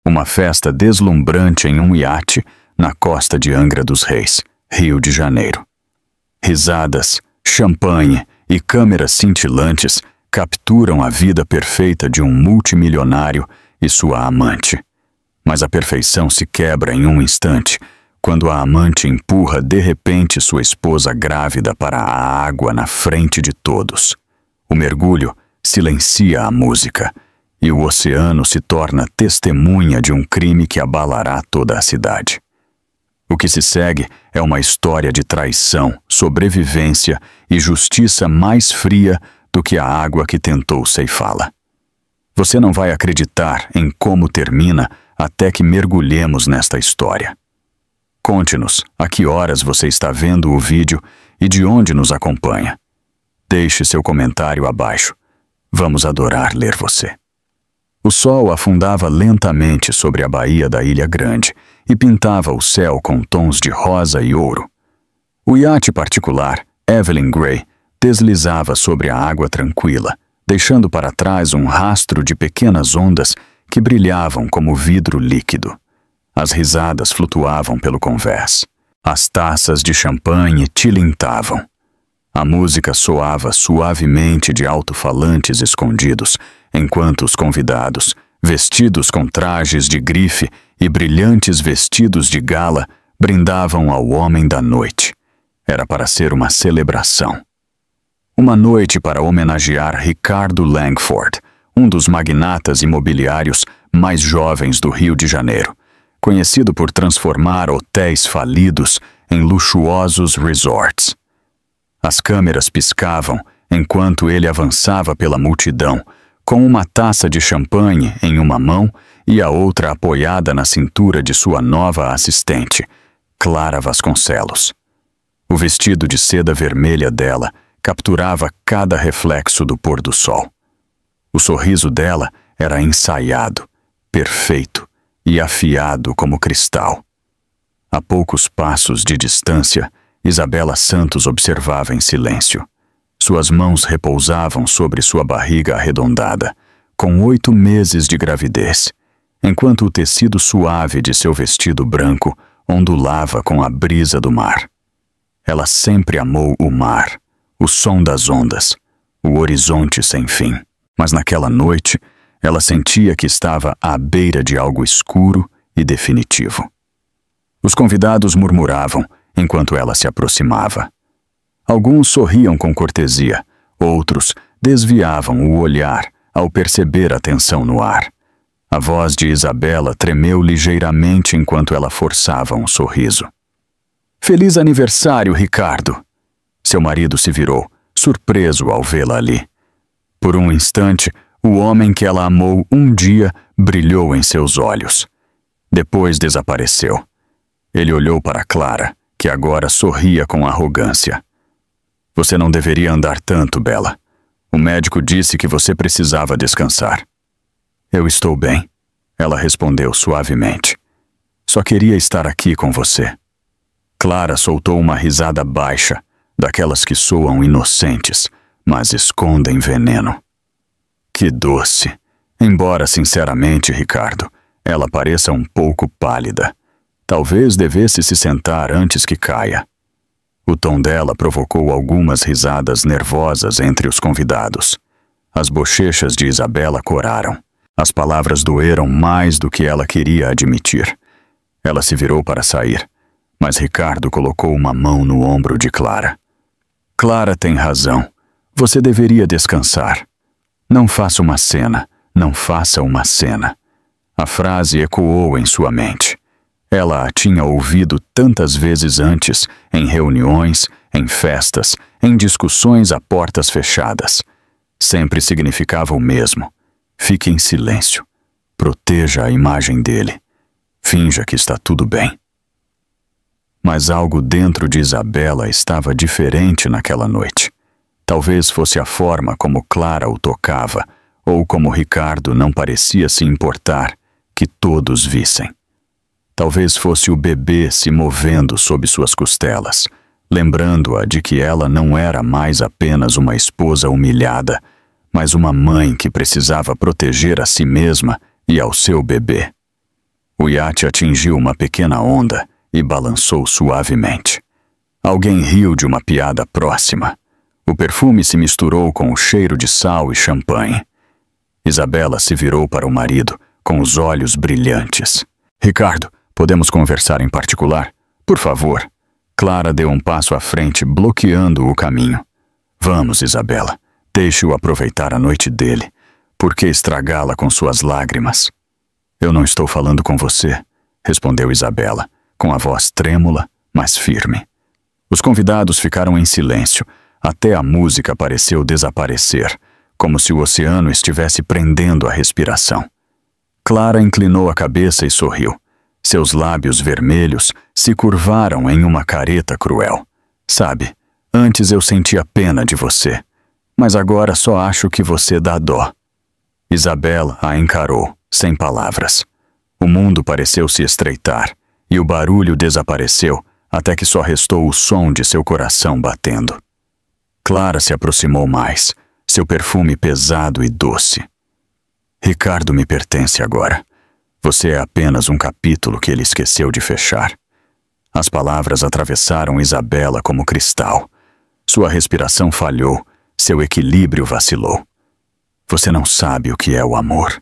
Uma festa deslumbrante em um iate na costa de Angra dos Reis, Rio de Janeiro. Risadas, champanhe e câmeras cintilantes capturam a vida perfeita de um multimilionário e sua amante. Mas a perfeição se quebra em um instante, quando a amante empurra de repente sua esposa grávida para a água na frente de todos. O mergulho silencia a música, e o oceano se torna testemunha de um crime que abalará toda a cidade. O que se segue é uma história de traição, sobrevivência e justiça mais fria do que a água que tentou ceifá-la. Você não vai acreditar em como termina até que mergulhemos nesta história. Conte-nos a que horas você está vendo o vídeo e de onde nos acompanha. Deixe seu comentário abaixo. Vamos adorar ler você. O sol afundava lentamente sobre a baía da Ilha Grande e pintava o céu com tons de rosa e ouro. O iate particular, Evelyn Gray, deslizava sobre a água tranquila, deixando para trás um rastro de pequenas ondas que brilhavam como vidro líquido. As risadas flutuavam pelo convés. As taças de champanhe tilintavam. A música soava suavemente de alto-falantes escondidos, enquanto os convidados, vestidos com trajes de grife e brilhantes vestidos de gala, brindavam ao homem da noite. Era para ser uma celebração. Uma noite para homenagear Ricardo Langford, um dos magnatas imobiliários mais jovens do Rio de Janeiro, conhecido por transformar hotéis falidos em luxuosos resorts. As câmeras piscavam enquanto ele avançava pela multidão, com uma taça de champanhe em uma mão e a outra apoiada na cintura de sua nova assistente, Clara Vasconcelos. O vestido de seda vermelha dela capturava cada reflexo do pôr do sol. O sorriso dela era ensaiado, perfeito e afiado como cristal. A poucos passos de distância, Isabela Santos observava em silêncio. Suas mãos repousavam sobre sua barriga arredondada, com 8 meses de gravidez, enquanto o tecido suave de seu vestido branco ondulava com a brisa do mar. Ela sempre amou o mar, o som das ondas, o horizonte sem fim. Mas naquela noite, ela sentia que estava à beira de algo escuro e definitivo. Os convidados murmuravam enquanto ela se aproximava. Alguns sorriam com cortesia, outros desviavam o olhar ao perceber a tensão no ar. A voz de Isabela tremeu ligeiramente enquanto ela forçava um sorriso. "Feliz aniversário, Ricardo!" Seu marido se virou, surpreso ao vê-la ali. Por um instante, o homem que ela amou um dia brilhou em seus olhos. Depois desapareceu. Ele olhou para Clara, que agora sorria com arrogância. "Você não deveria andar tanto, Bela. O médico disse que você precisava descansar." "Eu estou bem," ela respondeu suavemente. "Só queria estar aqui com você." Clara soltou uma risada baixa, daquelas que soam inocentes, mas escondem veneno. Que doce! Embora, sinceramente, Ricardo, ela pareça um pouco pálida. Talvez devesse se sentar antes que caia. O tom dela provocou algumas risadas nervosas entre os convidados. As bochechas de Isabela coraram. As palavras doeram mais do que ela queria admitir. Ela se virou para sair, mas Ricardo colocou uma mão no ombro de Clara. "Clara tem razão. Você deveria descansar. Não faça uma cena, não faça uma cena." A frase ecoou em sua mente. Ela a tinha ouvido tantas vezes antes, em reuniões, em festas, em discussões a portas fechadas. Sempre significava o mesmo. Fique em silêncio. Proteja a imagem dele. Finja que está tudo bem. Mas algo dentro de Isabela estava diferente naquela noite. Talvez fosse a forma como Clara o tocava, ou como Ricardo não parecia se importar que todos vissem. Talvez fosse o bebê se movendo sob suas costelas, lembrando-a de que ela não era mais apenas uma esposa humilhada, mas uma mãe que precisava proteger a si mesma e ao seu bebê. O iate atingiu uma pequena onda e balançou suavemente. Alguém riu de uma piada próxima. O perfume se misturou com o cheiro de sal e champanhe. Isabela se virou para o marido, com os olhos brilhantes. Ricardo, podemos conversar em particular? Por favor. Clara deu um passo à frente, bloqueando o caminho. Vamos, Isabela. Deixe-o aproveitar a noite dele. Por que estragá-la com suas lágrimas? Eu não estou falando com você, respondeu Isabela, com a voz trêmula, mas firme. Os convidados ficaram em silêncio, até a música pareceu desaparecer, como se o oceano estivesse prendendo a respiração. Clara inclinou a cabeça e sorriu. Seus lábios vermelhos se curvaram em uma careta cruel. Sabe, antes eu sentia pena de você, mas agora só acho que você dá dó. Isabela a encarou, sem palavras. O mundo pareceu se estreitar, e o barulho desapareceu, até que só restou o som de seu coração batendo. Clara se aproximou mais, seu perfume pesado e doce. Ricardo me pertence agora. Você é apenas um capítulo que ele esqueceu de fechar. As palavras atravessaram Isabela como cristal. Sua respiração falhou, seu equilíbrio vacilou. Você não sabe o que é o amor,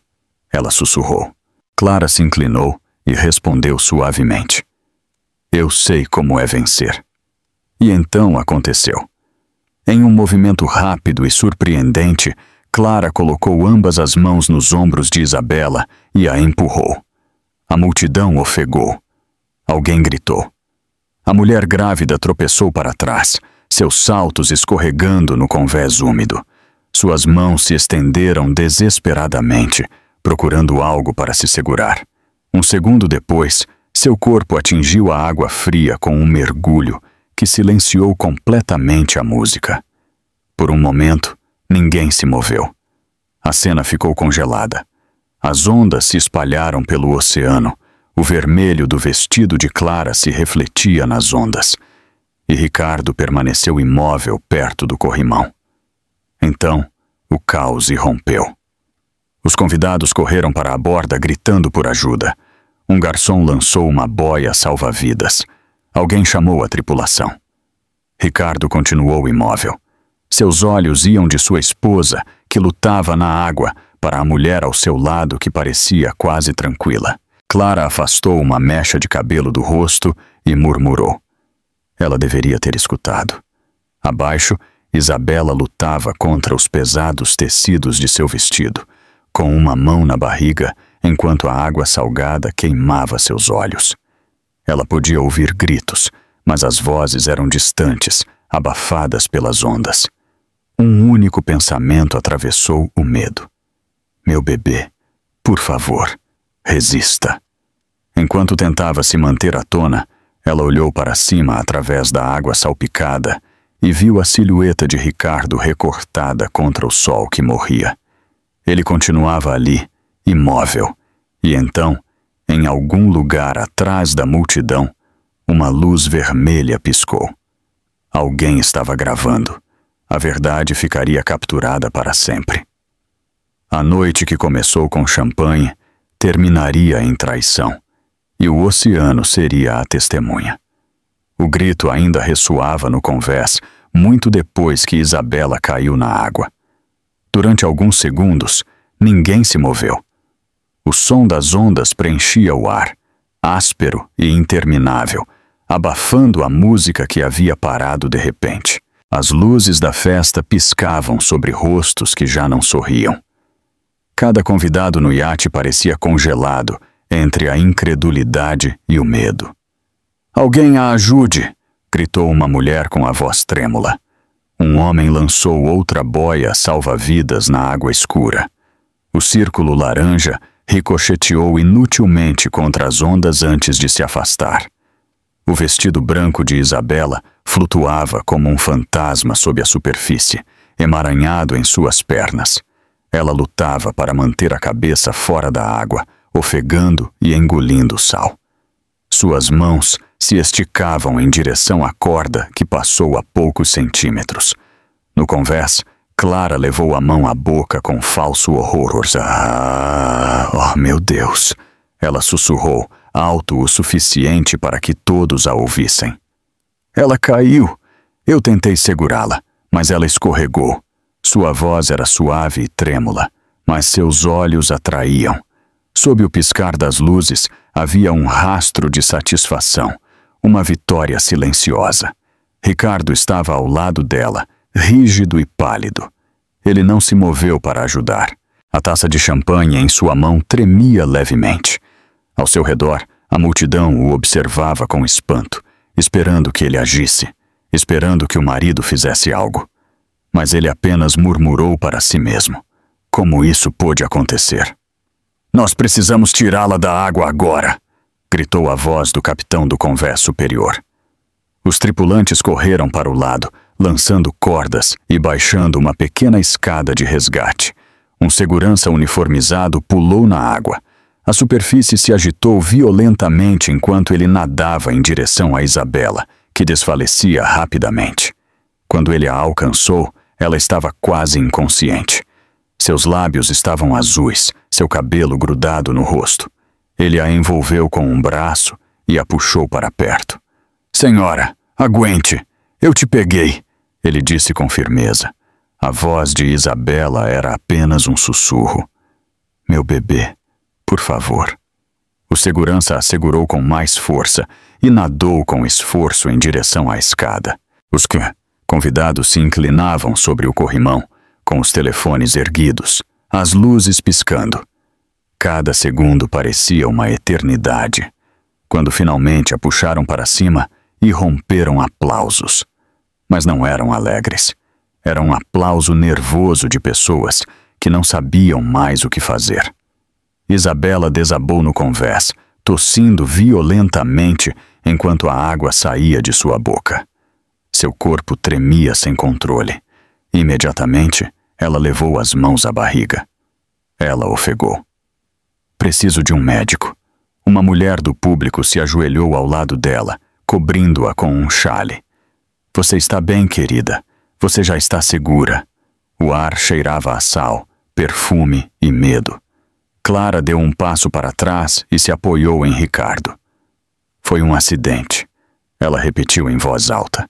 ela sussurrou. Clara se inclinou e respondeu suavemente. Eu sei como é vencer. E então aconteceu. Em um movimento rápido e surpreendente, Clara colocou ambas as mãos nos ombros de Isabela e a empurrou. A multidão ofegou. Alguém gritou. A mulher grávida tropeçou para trás, seus saltos escorregando no convés úmido. Suas mãos se estenderam desesperadamente, procurando algo para se segurar. Um segundo depois, seu corpo atingiu a água fria com um mergulho que silenciou completamente a música. Por um momento, ninguém se moveu. A cena ficou congelada. As ondas se espalharam pelo oceano. O vermelho do vestido de Clara se refletia nas ondas. E Ricardo permaneceu imóvel perto do corrimão. Então, o caos irrompeu. Os convidados correram para a borda gritando por ajuda. Um garçom lançou uma boia salva-vidas. Alguém chamou a tripulação. Ricardo continuou imóvel. Seus olhos iam de sua esposa, que lutava na água, para a mulher ao seu lado que parecia quase tranquila. Clara afastou uma mecha de cabelo do rosto e murmurou. Ela deveria ter escutado. Abaixo, Isabela lutava contra os pesados tecidos de seu vestido, com uma mão na barriga, enquanto a água salgada queimava seus olhos. Ela podia ouvir gritos, mas as vozes eram distantes, abafadas pelas ondas. Um único pensamento atravessou o medo. Meu bebê, por favor, resista. Enquanto tentava se manter à tona, ela olhou para cima através da água salpicada e viu a silhueta de Ricardo recortada contra o sol que morria. Ele continuava ali, imóvel, e então, em algum lugar atrás da multidão, uma luz vermelha piscou. Alguém estava gravando. A verdade ficaria capturada para sempre. A noite que começou com champanhe terminaria em traição, e o oceano seria a testemunha. O grito ainda ressoava no convés, muito depois que Isabela caiu na água. Durante alguns segundos, ninguém se moveu. O som das ondas preenchia o ar, áspero e interminável, abafando a música que havia parado de repente. As luzes da festa piscavam sobre rostos que já não sorriam. Cada convidado no iate parecia congelado entre a incredulidade e o medo. Alguém a ajude! Gritou uma mulher com a voz trêmula. Um homem lançou outra boia salva-vidas na água escura. O círculo laranja ricocheteou inutilmente contra as ondas antes de se afastar. O vestido branco de Isabela flutuava como um fantasma sob a superfície, emaranhado em suas pernas. Ela lutava para manter a cabeça fora da água, ofegando e engolindo o sal. Suas mãos se esticavam em direção à corda que passou a poucos centímetros. No convés, Clara levou a mão à boca com falso horror. Oh, meu Deus! Ela sussurrou, alto o suficiente para que todos a ouvissem. Ela caiu. Eu tentei segurá-la, mas ela escorregou. Sua voz era suave e trêmula, mas seus olhos atraíam. Sob o piscar das luzes, havia um rastro de satisfação, uma vitória silenciosa. Ricardo estava ao lado dela, rígido e pálido. Ele não se moveu para ajudar. A taça de champanhe em sua mão tremia levemente. Ao seu redor, a multidão o observava com espanto, esperando que ele agisse, esperando que o marido fizesse algo. Mas ele apenas murmurou para si mesmo. Como isso pôde acontecer? "Nós precisamos tirá-la da água agora!" gritou a voz do capitão do convés superior. Os tripulantes correram para o lado, lançando cordas e baixando uma pequena escada de resgate. Um segurança uniformizado pulou na água. A superfície se agitou violentamente enquanto ele nadava em direção a Isabela, que desfalecia rapidamente. Quando ele a alcançou, ela estava quase inconsciente. Seus lábios estavam azuis, seu cabelo grudado no rosto. Ele a envolveu com um braço e a puxou para perto. "Senhora, aguente! Eu te peguei!" ele disse com firmeza. A voz de Isabela era apenas um sussurro. "Meu bebê, por favor." O segurança a segurou com mais força e nadou com esforço em direção à escada. Os convidados se inclinavam sobre o corrimão, com os telefones erguidos, as luzes piscando. Cada segundo parecia uma eternidade. Quando finalmente a puxaram para cima, irromperam aplausos. Mas não eram alegres. Era um aplauso nervoso de pessoas que não sabiam mais o que fazer. Isabela desabou no convés, tossindo violentamente enquanto a água saía de sua boca. Seu corpo tremia sem controle. Imediatamente, ela levou as mãos à barriga. Ela ofegou. "Preciso de um médico." Uma mulher do público se ajoelhou ao lado dela, cobrindo-a com um chale. "Você está bem, querida. Você já está segura." O ar cheirava a sal, perfume e medo. Clara deu um passo para trás e se apoiou em Ricardo. "Foi um acidente." Ela repetiu em voz alta.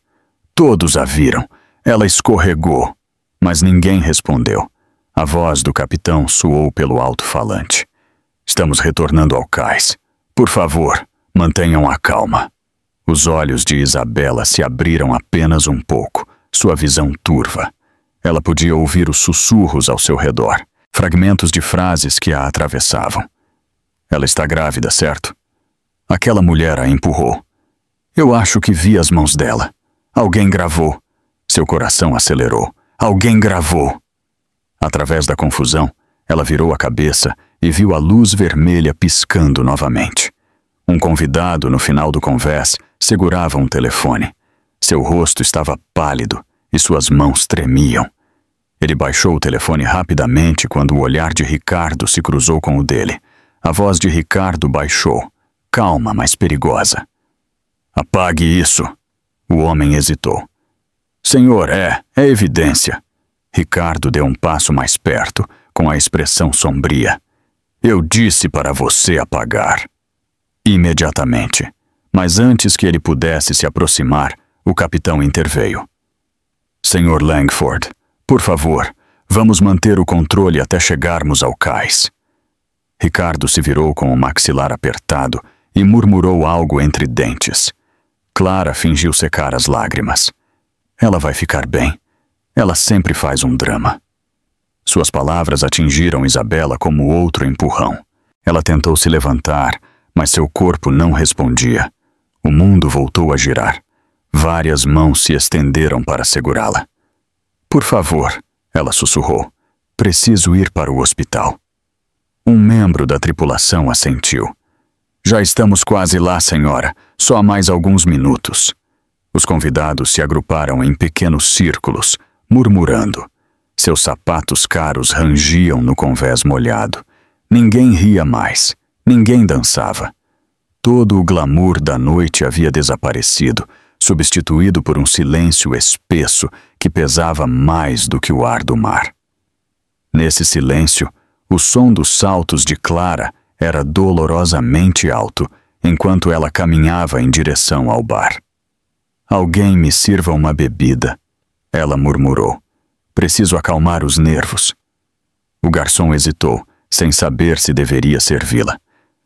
"Todos a viram. Ela escorregou." Mas ninguém respondeu. A voz do capitão soou pelo alto-falante. "Estamos retornando ao cais. Por favor, mantenham a calma." Os olhos de Isabela se abriram apenas um pouco, sua visão turva. Ela podia ouvir os sussurros ao seu redor, fragmentos de frases que a atravessavam. "Ela está grávida, certo?" Aquela mulher a empurrou. "Eu acho que vi as mãos dela. Alguém gravou." Seu coração acelerou. "Alguém gravou." Através da confusão, ela virou a cabeça e viu a luz vermelha piscando novamente. Um convidado no final do convés segurava um telefone. Seu rosto estava pálido e suas mãos tremiam. Ele baixou o telefone rapidamente quando o olhar de Ricardo se cruzou com o dele. A voz de Ricardo baixou, calma, mas perigosa. "Apague isso." O homem hesitou. "Senhor, é evidência." Ricardo deu um passo mais perto, com a expressão sombria. "Eu disse para você apagar." Imediatamente. Mas antes que ele pudesse se aproximar, o capitão interveio. "Senhor Langford, por favor, vamos manter o controle até chegarmos ao cais." Ricardo se virou com o maxilar apertado e murmurou algo entre dentes. Clara fingiu secar as lágrimas. "Ela vai ficar bem. Ela sempre faz um drama." Suas palavras atingiram Isabela como outro empurrão. Ela tentou se levantar, mas seu corpo não respondia. O mundo voltou a girar. Várias mãos se estenderam para segurá-la. "Por favor," ela sussurrou. "Preciso ir para o hospital." Um membro da tripulação assentiu. "Já estamos quase lá, senhora. Só há mais alguns minutos." Os convidados se agruparam em pequenos círculos, murmurando. Seus sapatos caros rangiam no convés molhado. Ninguém ria mais. Ninguém dançava. Todo o glamour da noite havia desaparecido, substituído por um silêncio espesso que pesava mais do que o ar do mar. Nesse silêncio, o som dos saltos de Clara era dolorosamente alto enquanto ela caminhava em direção ao bar. Alguém me sirva uma bebida, ela murmurou. Preciso acalmar os nervos. O garçom hesitou, sem saber se deveria servi-la.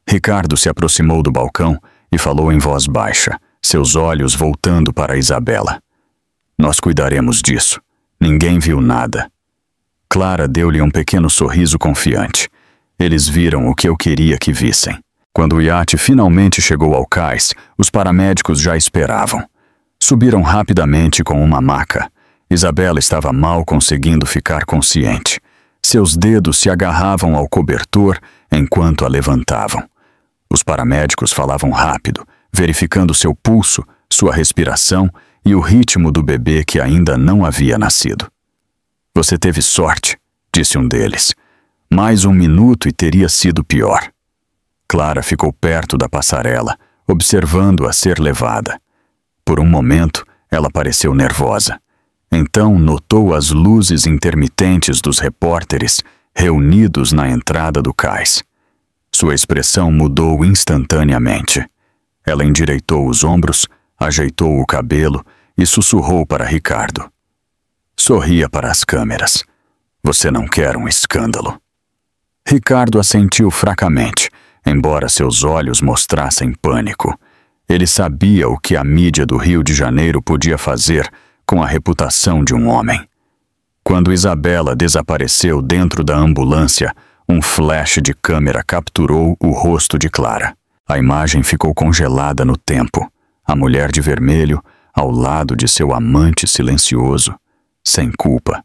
Ricardo se aproximou do balcão e falou em voz baixa, seus olhos voltando para Isabela. Nós cuidaremos disso. Ninguém viu nada. Clara deu-lhe um pequeno sorriso confiante. Eles viram o que eu queria que vissem. Quando o iate finalmente chegou ao cais, os paramédicos já esperavam. Subiram rapidamente com uma maca. Isabela estava mal conseguindo ficar consciente. Seus dedos se agarravam ao cobertor enquanto a levantavam. Os paramédicos falavam rápido, verificando seu pulso, sua respiração e o ritmo do bebê que ainda não havia nascido. Você teve sorte, disse um deles. Mais um minuto e teria sido pior. Clara ficou perto da passarela, observando-a ser levada. Por um momento, ela pareceu nervosa. Então notou as luzes intermitentes dos repórteres reunidos na entrada do cais. Sua expressão mudou instantaneamente. Ela endireitou os ombros, ajeitou o cabelo e sussurrou para Ricardo. Sorria para as câmeras. Você não quer um escândalo. Ricardo assentiu fracamente, embora seus olhos mostrassem pânico. Ele sabia o que a mídia do Rio de Janeiro podia fazer com a reputação de um homem. Quando Isabela desapareceu dentro da ambulância, um flash de câmera capturou o rosto de Clara. A imagem ficou congelada no tempo. A mulher de vermelho, ao lado de seu amante silencioso, sem culpa,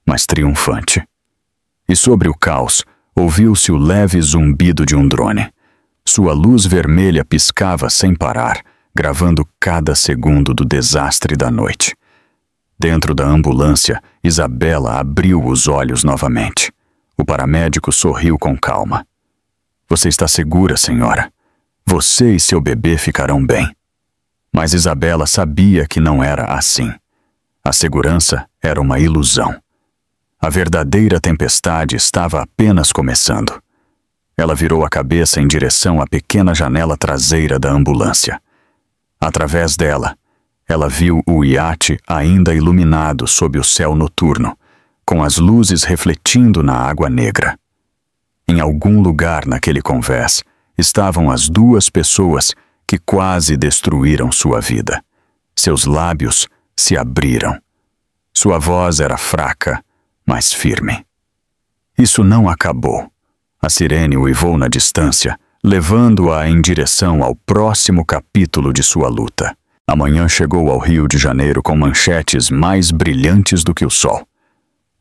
mas triunfante. E sobre o caos, ouviu-se o leve zumbido de um drone. Sua luz vermelha piscava sem parar, gravando cada segundo do desastre da noite. Dentro da ambulância, Isabela abriu os olhos novamente. O paramédico sorriu com calma. Você está segura, senhora. Você e seu bebê ficarão bem. Mas Isabela sabia que não era assim. A segurança era uma ilusão. A verdadeira tempestade estava apenas começando. Ela virou a cabeça em direção à pequena janela traseira da ambulância. Através dela, ela viu o iate ainda iluminado sob o céu noturno, com as luzes refletindo na água negra. Em algum lugar naquele convés estavam as duas pessoas que quase destruíram sua vida. Seus lábios se abriram. Sua voz era fraca, mas firme. Isso não acabou. A sirene uivou na distância, levando-a em direção ao próximo capítulo de sua luta. Amanhã chegou ao Rio de Janeiro com manchetes mais brilhantes do que o sol.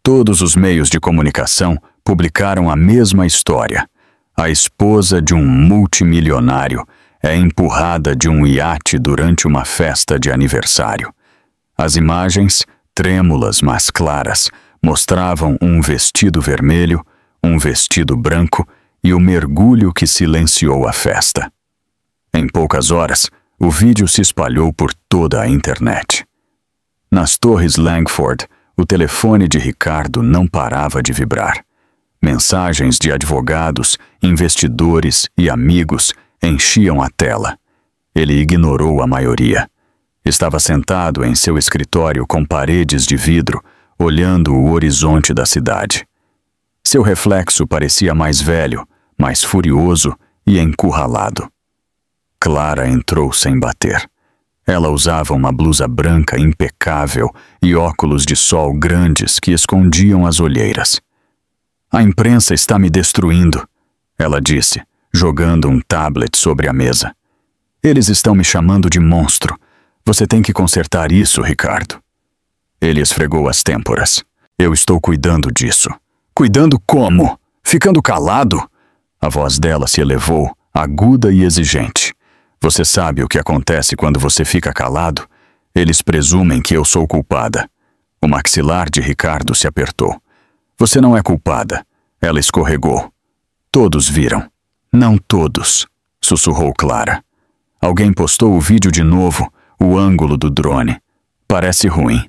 Todos os meios de comunicação publicaram a mesma história. A esposa de um multimilionário é empurrada de um iate durante uma festa de aniversário. As imagens, trêmulas mas claras, mostravam um vestido vermelho, um vestido branco e o mergulho que silenciou a festa. Em poucas horas, o vídeo se espalhou por toda a internet. Nas Torres Langford, o telefone de Ricardo não parava de vibrar. Mensagens de advogados, investidores e amigos enchiam a tela. Ele ignorou a maioria. Estava sentado em seu escritório com paredes de vidro, olhando o horizonte da cidade. Seu reflexo parecia mais velho, mais furioso e encurralado. Clara entrou sem bater. Ela usava uma blusa branca impecável e óculos de sol grandes que escondiam as olheiras. A imprensa está me destruindo, ela disse, jogando um tablet sobre a mesa. Eles estão me chamando de monstro. Você tem que consertar isso, Ricardo. Ele esfregou as têmporas. Eu estou cuidando disso. Cuidando como? Ficando calado? A voz dela se elevou, aguda e exigente. Você sabe o que acontece quando você fica calado? Eles presumem que eu sou culpada. O maxilar de Ricardo se apertou. Você não é culpada. Ela escorregou. Todos viram. Não todos, sussurrou Clara. Alguém postou o vídeo de novo, o ângulo do drone. Parece ruim.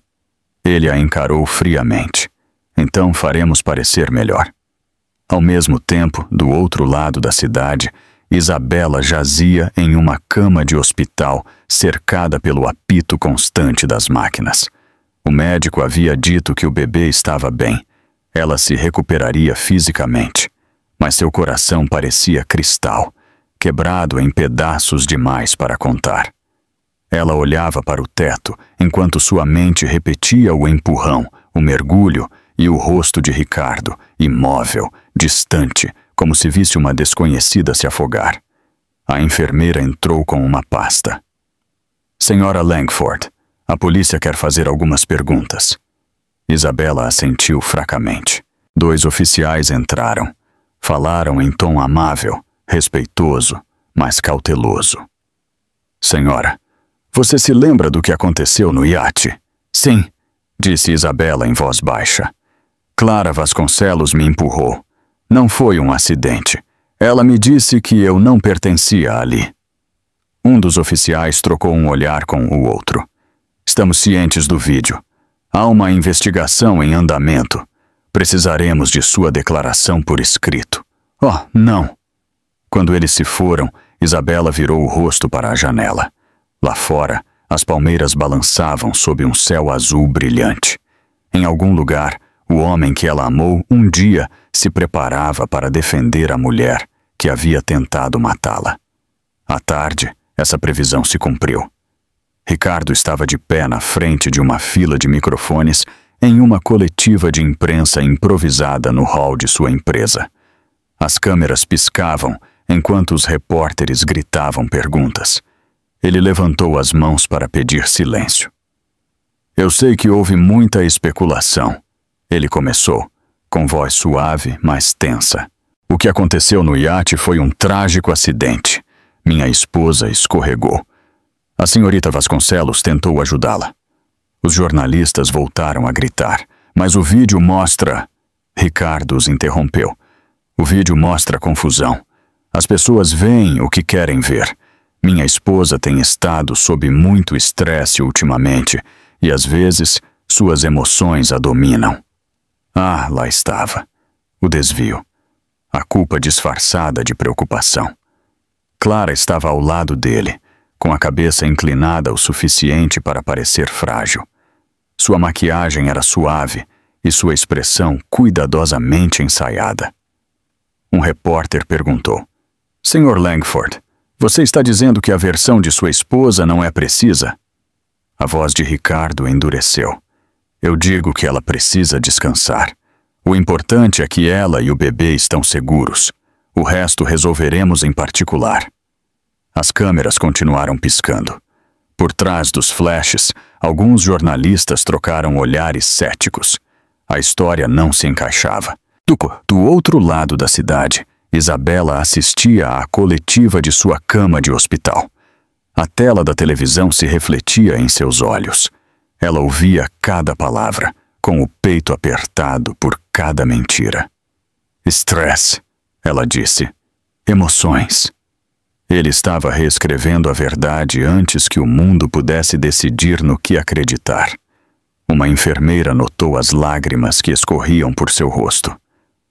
Ele a encarou friamente. Então faremos parecer melhor. Ao mesmo tempo, do outro lado da cidade, Isabela jazia em uma cama de hospital, cercada pelo apito constante das máquinas. O médico havia dito que o bebê estava bem. Ela se recuperaria fisicamente, mas seu coração parecia cristal, quebrado em pedaços demais para contar. Ela olhava para o teto, enquanto sua mente repetia o empurrão, o mergulho e o rosto de Ricardo, imóvel, distante, como se visse uma desconhecida se afogar. A enfermeira entrou com uma pasta. Senhora Langford, a polícia quer fazer algumas perguntas. Isabela assentiu fracamente. 2 oficiais entraram. Falaram em tom amável, respeitoso, mas cauteloso. Senhora, você se lembra do que aconteceu no iate? Sim, disse Isabela em voz baixa. Clara Vasconcelos me empurrou. Não foi um acidente. Ela me disse que eu não pertencia ali. Um dos oficiais trocou um olhar com o outro. Estamos cientes do vídeo. Há uma investigação em andamento. Precisaremos de sua declaração por escrito. Oh, não! Quando eles se foram, Isabela virou o rosto para a janela. Lá fora, as palmeiras balançavam sob um céu azul brilhante. Em algum lugar, o homem que ela amou um dia se preparava para defender a mulher que havia tentado matá-la. À tarde, essa previsão se cumpriu. Ricardo estava de pé na frente de uma fila de microfones em uma coletiva de imprensa improvisada no hall de sua empresa. As câmeras piscavam enquanto os repórteres gritavam perguntas. Ele levantou as mãos para pedir silêncio. Eu sei que houve muita especulação. Ele começou, com voz suave, mas tensa. O que aconteceu no iate foi um trágico acidente. Minha esposa escorregou. A senhorita Vasconcelos tentou ajudá-la. Os jornalistas voltaram a gritar, mas o vídeo mostra... Ricardo os interrompeu. O vídeo mostra confusão. As pessoas veem o que querem ver. Minha esposa tem estado sob muito estresse ultimamente e, às vezes, suas emoções a dominam. Ah, lá estava. O desvio. A culpa disfarçada de preocupação. Clara estava ao lado dele, com a cabeça inclinada o suficiente para parecer frágil. Sua maquiagem era suave e sua expressão cuidadosamente ensaiada. Um repórter perguntou: Sr. Langford, você está dizendo que a versão de sua esposa não é precisa? A voz de Ricardo endureceu. Eu digo que ela precisa descansar. O importante é que ela e o bebê estão seguros. O resto resolveremos em particular. As câmeras continuaram piscando. Por trás dos flashes, alguns jornalistas trocaram olhares céticos. A história não se encaixava. Do outro lado da cidade, Isabela assistia à coletiva de sua cama de hospital. A tela da televisão se refletia em seus olhos. Ela ouvia cada palavra, com o peito apertado por cada mentira. Estresse, ela disse. Emoções. Ele estava reescrevendo a verdade antes que o mundo pudesse decidir no que acreditar. Uma enfermeira notou as lágrimas que escorriam por seu rosto.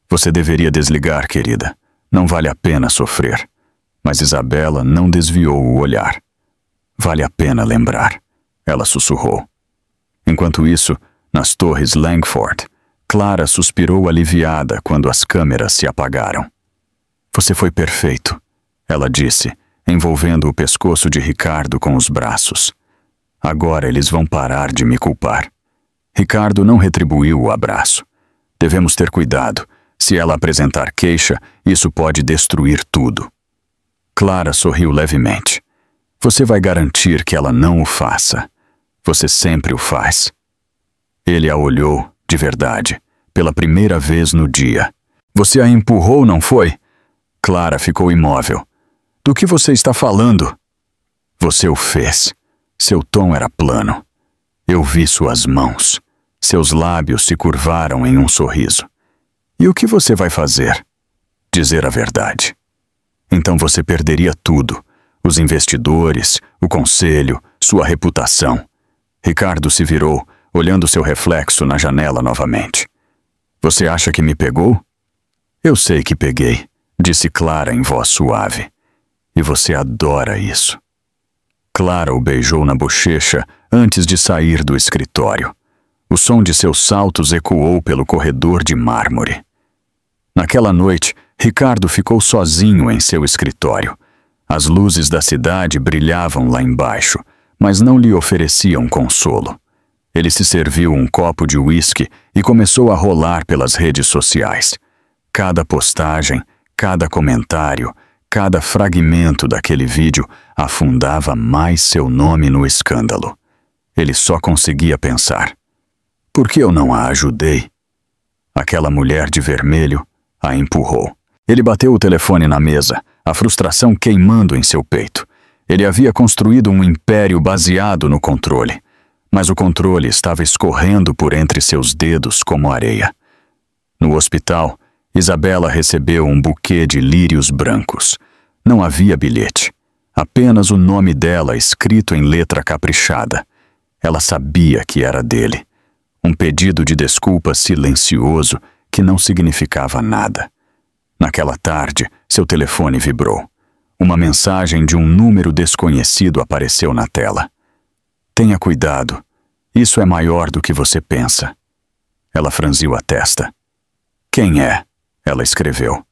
Você deveria desligar, querida. Não vale a pena sofrer. Mas Isabela não desviou o olhar. Vale a pena lembrar, ela sussurrou. Enquanto isso, nas torres Langford, Clara suspirou aliviada quando as câmeras se apagaram. Você foi perfeito, ela disse, envolvendo o pescoço de Ricardo com os braços. Agora eles vão parar de me culpar. Ricardo não retribuiu o abraço. Devemos ter cuidado. Se ela apresentar queixa, isso pode destruir tudo. Clara sorriu levemente. Você vai garantir que ela não o faça. Você sempre o faz. Ele a olhou, de verdade, pela primeira vez no dia. Você a empurrou, não foi? Clara ficou imóvel. Do que você está falando? Você o fez. Seu tom era plano. Eu vi suas mãos. Seus lábios se curvaram em um sorriso. E o que você vai fazer? Dizer a verdade. Então você perderia tudo. Os investidores, o conselho, sua reputação. Ricardo se virou, olhando seu reflexo na janela novamente. Você acha que me pegou? Eu sei que peguei, disse Clara em voz suave. E você adora isso. Clara o beijou na bochecha antes de sair do escritório. O som de seus saltos ecoou pelo corredor de mármore. Naquela noite, Ricardo ficou sozinho em seu escritório. As luzes da cidade brilhavam lá embaixo, mas não lhe ofereciam consolo. Ele se serviu um copo de uísque e começou a rolar pelas redes sociais. Cada postagem, cada comentário, cada fragmento daquele vídeo afundava mais seu nome no escândalo. Ele só conseguia pensar: por que eu não a ajudei? Aquela mulher de vermelho a empurrou. Ele bateu o telefone na mesa, a frustração queimando em seu peito. Ele havia construído um império baseado no controle, mas o controle estava escorrendo por entre seus dedos como areia. No hospital, Isabela recebeu um buquê de lírios brancos. Não havia bilhete, apenas o nome dela escrito em letra caprichada. Ela sabia que era dele. Um pedido de desculpa silencioso que não significava nada. Naquela tarde, seu telefone vibrou. Uma mensagem de um número desconhecido apareceu na tela. Tenha cuidado. Isso é maior do que você pensa. Ela franziu a testa. Quem é? Ela escreveu.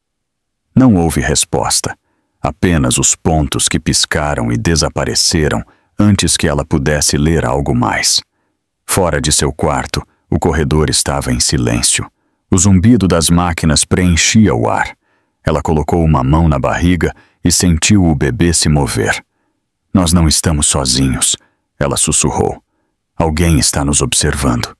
Não houve resposta. Apenas os pontos que piscaram e desapareceram antes que ela pudesse ler algo mais. Fora de seu quarto, o corredor estava em silêncio. O zumbido das máquinas preenchia o ar. Ela colocou uma mão na barriga e sentiu o bebê se mover. Nós não estamos sozinhos, ela sussurrou. Alguém está nos observando.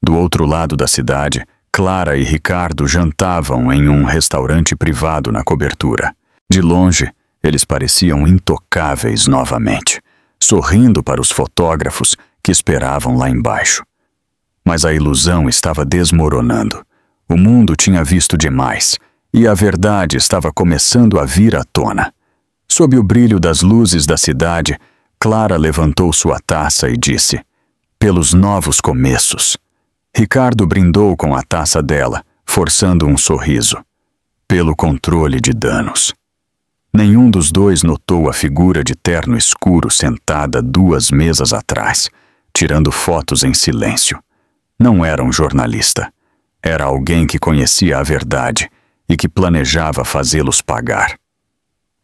Do outro lado da cidade, Clara e Ricardo jantavam em um restaurante privado na cobertura. De longe, eles pareciam intocáveis novamente, sorrindo para os fotógrafos que esperavam lá embaixo. Mas a ilusão estava desmoronando. O mundo tinha visto demais, e a verdade estava começando a vir à tona. Sob o brilho das luzes da cidade, Clara levantou sua taça e disse: pelos novos começos. Ricardo brindou com a taça dela, forçando um sorriso. Pelo controle de danos. Nenhum dos dois notou a figura de terno escuro sentada 2 mesas atrás, tirando fotos em silêncio. Não era um jornalista. Era alguém que conhecia a verdade e que planejava fazê-los pagar.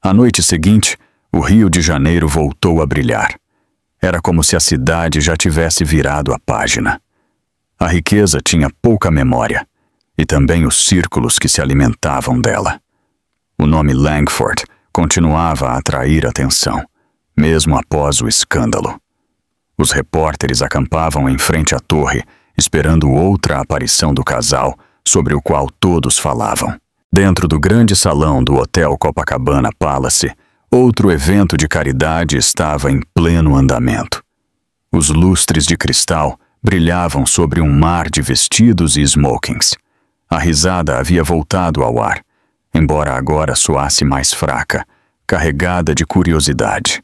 À noite seguinte, o Rio de Janeiro voltou a brilhar. Era como se a cidade já tivesse virado a página. A riqueza tinha pouca memória, e também os círculos que se alimentavam dela. O nome Langford continuava a atrair atenção, mesmo após o escândalo. Os repórteres acampavam em frente à torre, esperando outra aparição do casal, sobre o qual todos falavam. Dentro do grande salão do Hotel Copacabana Palace, outro evento de caridade estava em pleno andamento. Os lustres de cristal brilhavam sobre um mar de vestidos e smokings. A risada havia voltado ao ar, embora agora soasse mais fraca, carregada de curiosidade.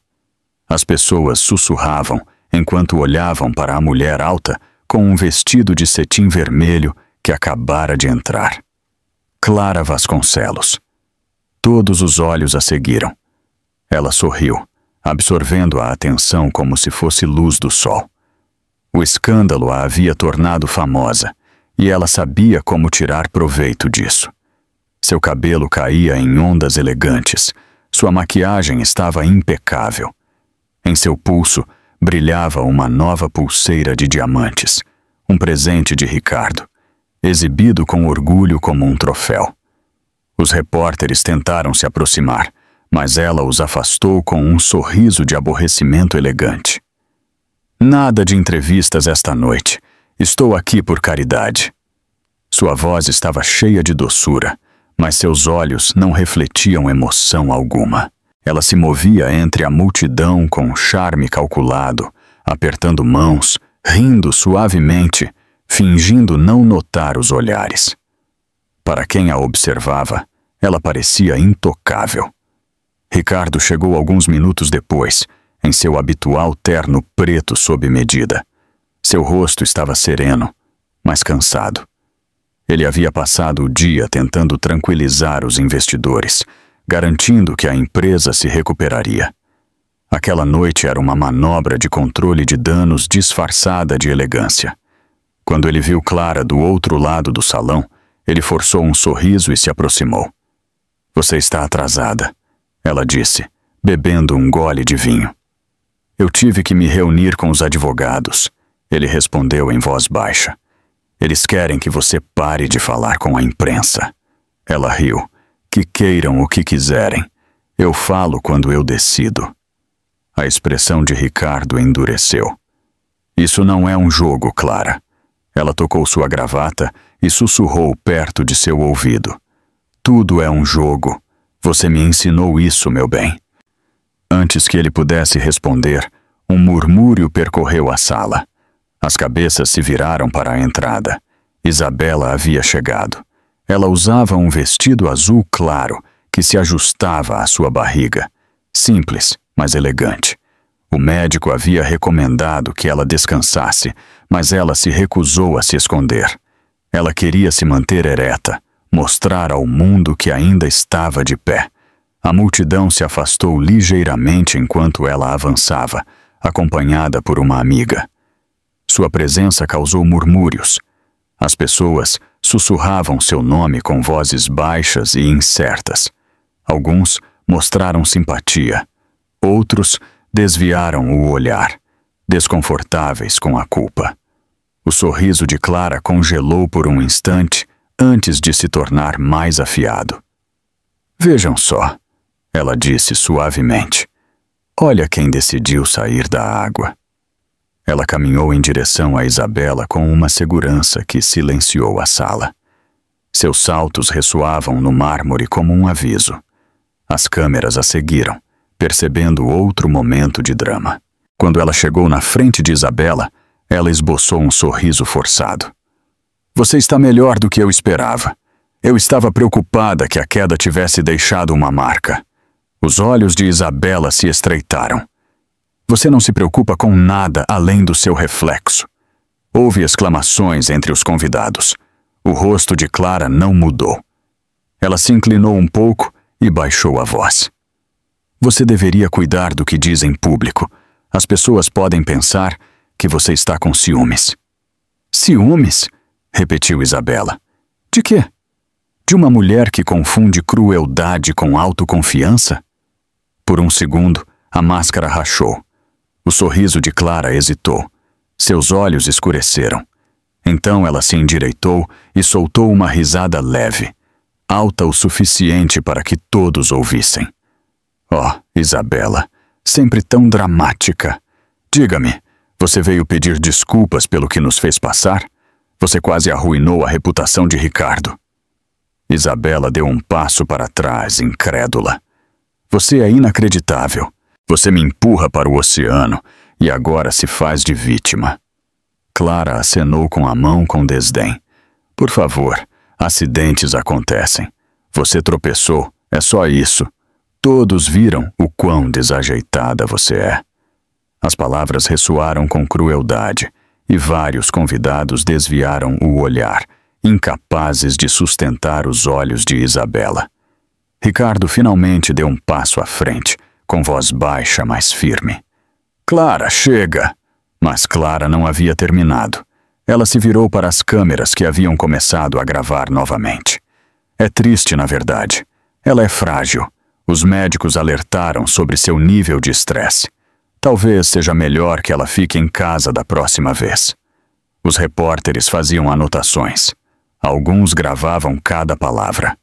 As pessoas sussurravam enquanto olhavam para a mulher alta com um vestido de cetim vermelho que acabara de entrar. Clara Vasconcelos. Todos os olhos a seguiram. Ela sorriu, absorvendo a atenção como se fosse luz do sol. O escândalo a havia tornado famosa, e ela sabia como tirar proveito disso. Seu cabelo caía em ondas elegantes, sua maquiagem estava impecável. Em seu pulso brilhava uma nova pulseira de diamantes, um presente de Ricardo, exibido com orgulho como um troféu. Os repórteres tentaram se aproximar, mas ela os afastou com um sorriso de aborrecimento elegante. Nada de entrevistas esta noite. Estou aqui por caridade. Sua voz estava cheia de doçura, mas seus olhos não refletiam emoção alguma. Ela se movia entre a multidão com charme calculado, apertando mãos, rindo suavemente, fingindo não notar os olhares. Para quem a observava, ela parecia intocável. Ricardo chegou alguns minutos depois, em seu habitual terno preto sob medida. Seu rosto estava sereno, mas cansado. Ele havia passado o dia tentando tranquilizar os investidores, garantindo que a empresa se recuperaria. Aquela noite era uma manobra de controle de danos disfarçada de elegância. Quando ele viu Clara do outro lado do salão, ele forçou um sorriso e se aproximou. "Você está atrasada", ela disse, bebendo um gole de vinho. "Eu tive que me reunir com os advogados", ele respondeu em voz baixa. "Eles querem que você pare de falar com a imprensa." Ela riu. "Que queiram o que quiserem. Eu falo quando eu decido." A expressão de Ricardo endureceu. "Isso não é um jogo, Clara." Ela tocou sua gravata e sussurrou perto de seu ouvido. "Tudo é um jogo. Você me ensinou isso, meu bem." Antes que ele pudesse responder, um murmúrio percorreu a sala. As cabeças se viraram para a entrada. Isabela havia chegado. Ela usava um vestido azul claro que se ajustava à sua barriga. Simples, mas elegante. O médico havia recomendado que ela descansasse, mas ela se recusou a se esconder. Ela queria se manter ereta, mostrar ao mundo que ainda estava de pé. A multidão se afastou ligeiramente enquanto ela avançava, acompanhada por uma amiga. Sua presença causou murmúrios. As pessoas sussurravam seu nome com vozes baixas e incertas. Alguns mostraram simpatia. Outros desviaram o olhar, desconfortáveis com a culpa. O sorriso de Clara congelou por um instante antes de se tornar mais afiado. "Vejam só", ela disse suavemente. "Olha quem decidiu sair da água." Ela caminhou em direção a Isabela com uma segurança que silenciou a sala. Seus saltos ressoavam no mármore como um aviso. As câmeras a seguiram, percebendo outro momento de drama. Quando ela chegou na frente de Isabela, ela esboçou um sorriso forçado. "Você está melhor do que eu esperava. Eu estava preocupada que a queda tivesse deixado uma marca." Os olhos de Isabela se estreitaram. "Você não se preocupa com nada além do seu reflexo." Houve exclamações entre os convidados. O rosto de Clara não mudou. Ela se inclinou um pouco e baixou a voz. "Você deveria cuidar do que diz em público. As pessoas podem pensar que você está com ciúmes." "Ciúmes?" repetiu Isabela. "De quê? De uma mulher que confunde crueldade com autoconfiança?" Por um segundo, a máscara rachou. O sorriso de Clara hesitou. Seus olhos escureceram. Então ela se endireitou e soltou uma risada leve, alta o suficiente para que todos ouvissem. "Oh, Isabela, sempre tão dramática. Diga-me, você veio pedir desculpas pelo que nos fez passar? Você quase arruinou a reputação de Ricardo." Isabela deu um passo para trás, incrédula. "Você é inacreditável. Você me empurra para o oceano e agora se faz de vítima." Clara acenou com a mão com desdém. "Por favor, acidentes acontecem. Você tropeçou, é só isso. Todos viram o quão desajeitada você é." As palavras ressoaram com crueldade e vários convidados desviaram o olhar, incapazes de sustentar os olhos de Isabela. Ricardo finalmente deu um passo à frente, com voz baixa, mas firme. "Clara, chega!" Mas Clara não havia terminado. Ela se virou para as câmeras que haviam começado a gravar novamente. É triste, na verdade. Ela é frágil. Os médicos alertaram sobre seu nível de estresse. Talvez seja melhor que ela fique em casa da próxima vez. Os repórteres faziam anotações. Alguns gravavam cada palavra.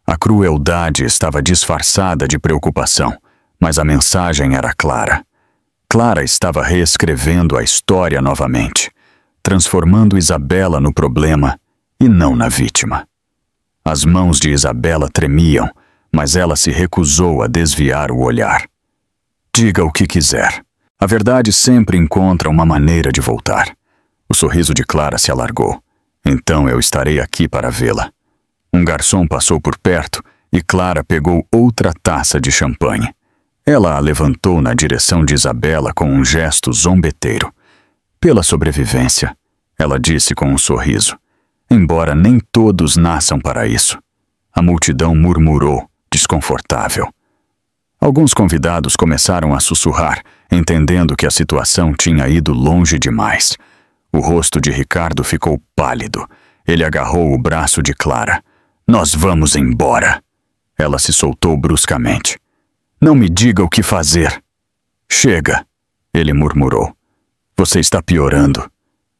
A crueldade estava disfarçada de preocupação, mas a mensagem era clara. Clara estava reescrevendo a história novamente, transformando Isabela no problema e não na vítima. As mãos de Isabela tremiam, mas ela se recusou a desviar o olhar. "Diga o que quiser. A verdade sempre encontra uma maneira de voltar." O sorriso de Clara se alargou. "Então eu estarei aqui para vê-la." Um garçom passou por perto e Clara pegou outra taça de champanhe. Ela a levantou na direção de Isabela com um gesto zombeteiro. "Pela sobrevivência", ela disse com um sorriso. embora nem todos nasçam para isso. A multidão murmurou, desconfortável. Alguns convidados começaram a sussurrar, entendendo que a situação tinha ido longe demais. O rosto de Ricardo ficou pálido. Ele agarrou o braço de Clara. "Nós vamos embora." Ela se soltou bruscamente. "Não me diga o que fazer." "Chega," ele murmurou. "Você está piorando."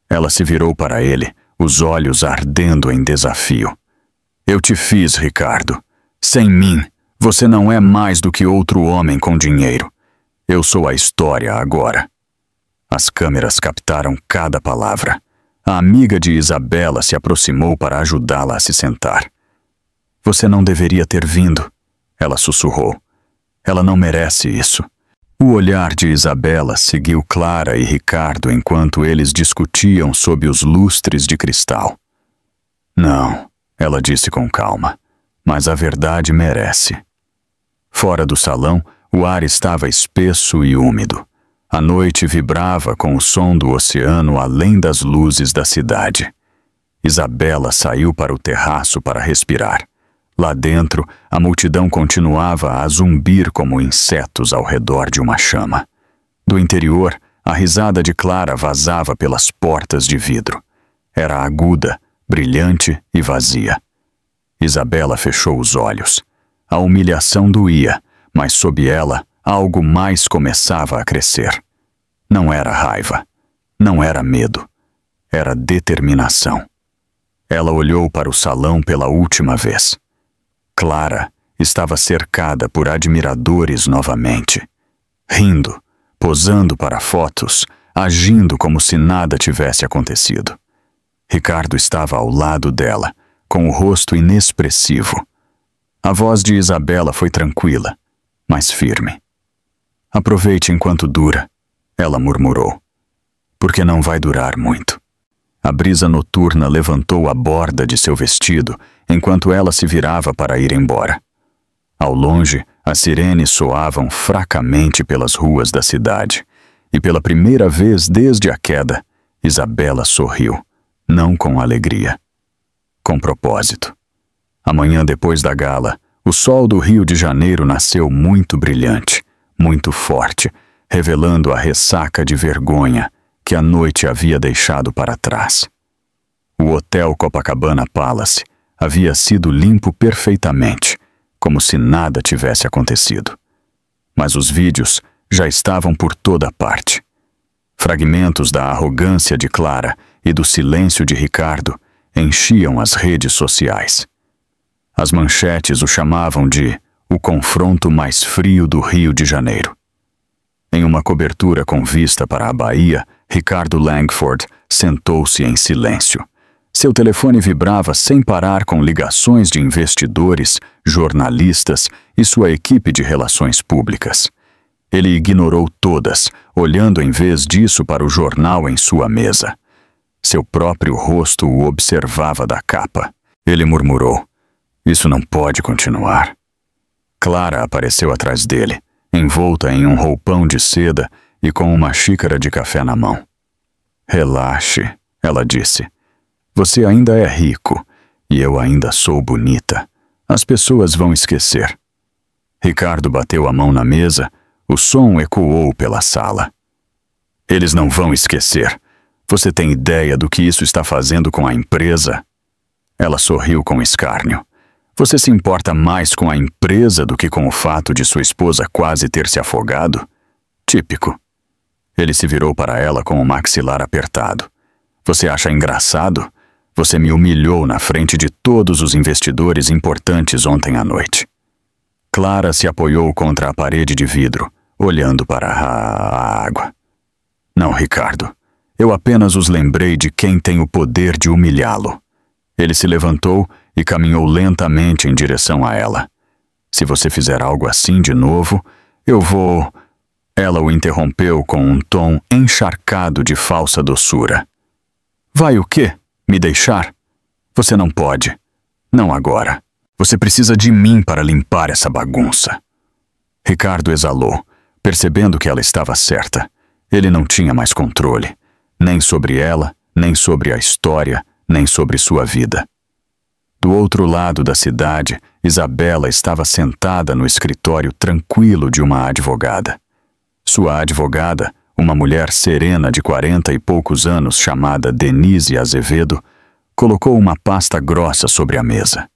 Ela se virou para ele, os olhos ardendo em desafio. "Eu te fiz, Ricardo. Sem mim, você não é mais do que outro homem com dinheiro. Eu sou a história agora." As câmeras captaram cada palavra. A amiga de Isabela se aproximou para ajudá-la a se sentar. "Você não deveria ter vindo," ela sussurrou. "Ela não merece isso." O olhar de Isabela seguiu Clara e Ricardo enquanto eles discutiam sob os lustres de cristal. "Não," ela disse com calma, "mas a verdade merece." Fora do salão, o ar estava espesso e úmido. A noite vibrava com o som do oceano além das luzes da cidade. Isabela saiu para o terraço para respirar. Lá dentro, a multidão continuava a zumbir como insetos ao redor de uma chama. Do interior, a risada de Clara vazava pelas portas de vidro. Era aguda, brilhante e vazia. Isabela fechou os olhos. A humilhação doía, mas sob ela, algo mais começava a crescer. Não era raiva, não era medo, era determinação. Ela olhou para o salão pela última vez. Clara estava cercada por admiradores novamente, rindo, posando para fotos, agindo como se nada tivesse acontecido. Ricardo estava ao lado dela, com o rosto inexpressivo. A voz de Isabela foi tranquila, mas firme. "Aproveite enquanto dura," ela murmurou, "porque não vai durar muito." A brisa noturna levantou a borda de seu vestido enquanto ela se virava para ir embora. Ao longe, as sirenes soavam fracamente pelas ruas da cidade, e pela primeira vez desde a queda, Isabela sorriu, não com alegria, com propósito. Amanhã depois da gala, o sol do Rio de Janeiro nasceu muito brilhante, muito forte, revelando a ressaca de vergonha que a noite havia deixado para trás. O Hotel Copacabana Palace havia sido limpo perfeitamente, como se nada tivesse acontecido. Mas os vídeos já estavam por toda parte. Fragmentos da arrogância de Clara e do silêncio de Ricardo enchiam as redes sociais. As manchetes o chamavam de "o confronto mais frio do Rio de Janeiro". Em uma cobertura com vista para a Bahia, Ricardo Langford sentou-se em silêncio. Seu telefone vibrava sem parar com ligações de investidores, jornalistas e sua equipe de relações públicas. Ele ignorou todas, olhando em vez disso para o jornal em sua mesa. Seu próprio rosto o observava da capa. Ele murmurou: "Isso não pode continuar." Clara apareceu atrás dele, envolta em um roupão de seda e com uma xícara de café na mão. "Relaxe," ela disse. "Você ainda é rico, e eu ainda sou bonita. As pessoas vão esquecer." Ricardo bateu a mão na mesa, o som ecoou pela sala. "Eles não vão esquecer. Você tem ideia do que isso está fazendo com a empresa?" Ela sorriu com escárnio. "Você se importa mais com a empresa do que com o fato de sua esposa quase ter se afogado? Típico." Ele se virou para ela com o maxilar apertado. "Você acha engraçado? Você me humilhou na frente de todos os investidores importantes ontem à noite." Clara se apoiou contra a parede de vidro, olhando para a água. "Não, Ricardo. Eu apenas os lembrei de quem tem o poder de humilhá-lo." Ele se levantou e caminhou lentamente em direção a ela. "Se você fizer algo assim de novo, eu vou..." Ela o interrompeu com um tom encharcado de falsa doçura. "Vai o quê? Me deixar? Você não pode. Não agora. Você precisa de mim para limpar essa bagunça." Ricardo exalou, percebendo que ela estava certa. Ele não tinha mais controle, nem sobre ela, nem sobre a história, nem sobre sua vida. Do outro lado da cidade, Isabela estava sentada no escritório tranquilo de uma advogada. Sua advogada, uma mulher serena de 40 e poucos anos chamada Denise Azevedo, colocou uma pasta grossa sobre a mesa.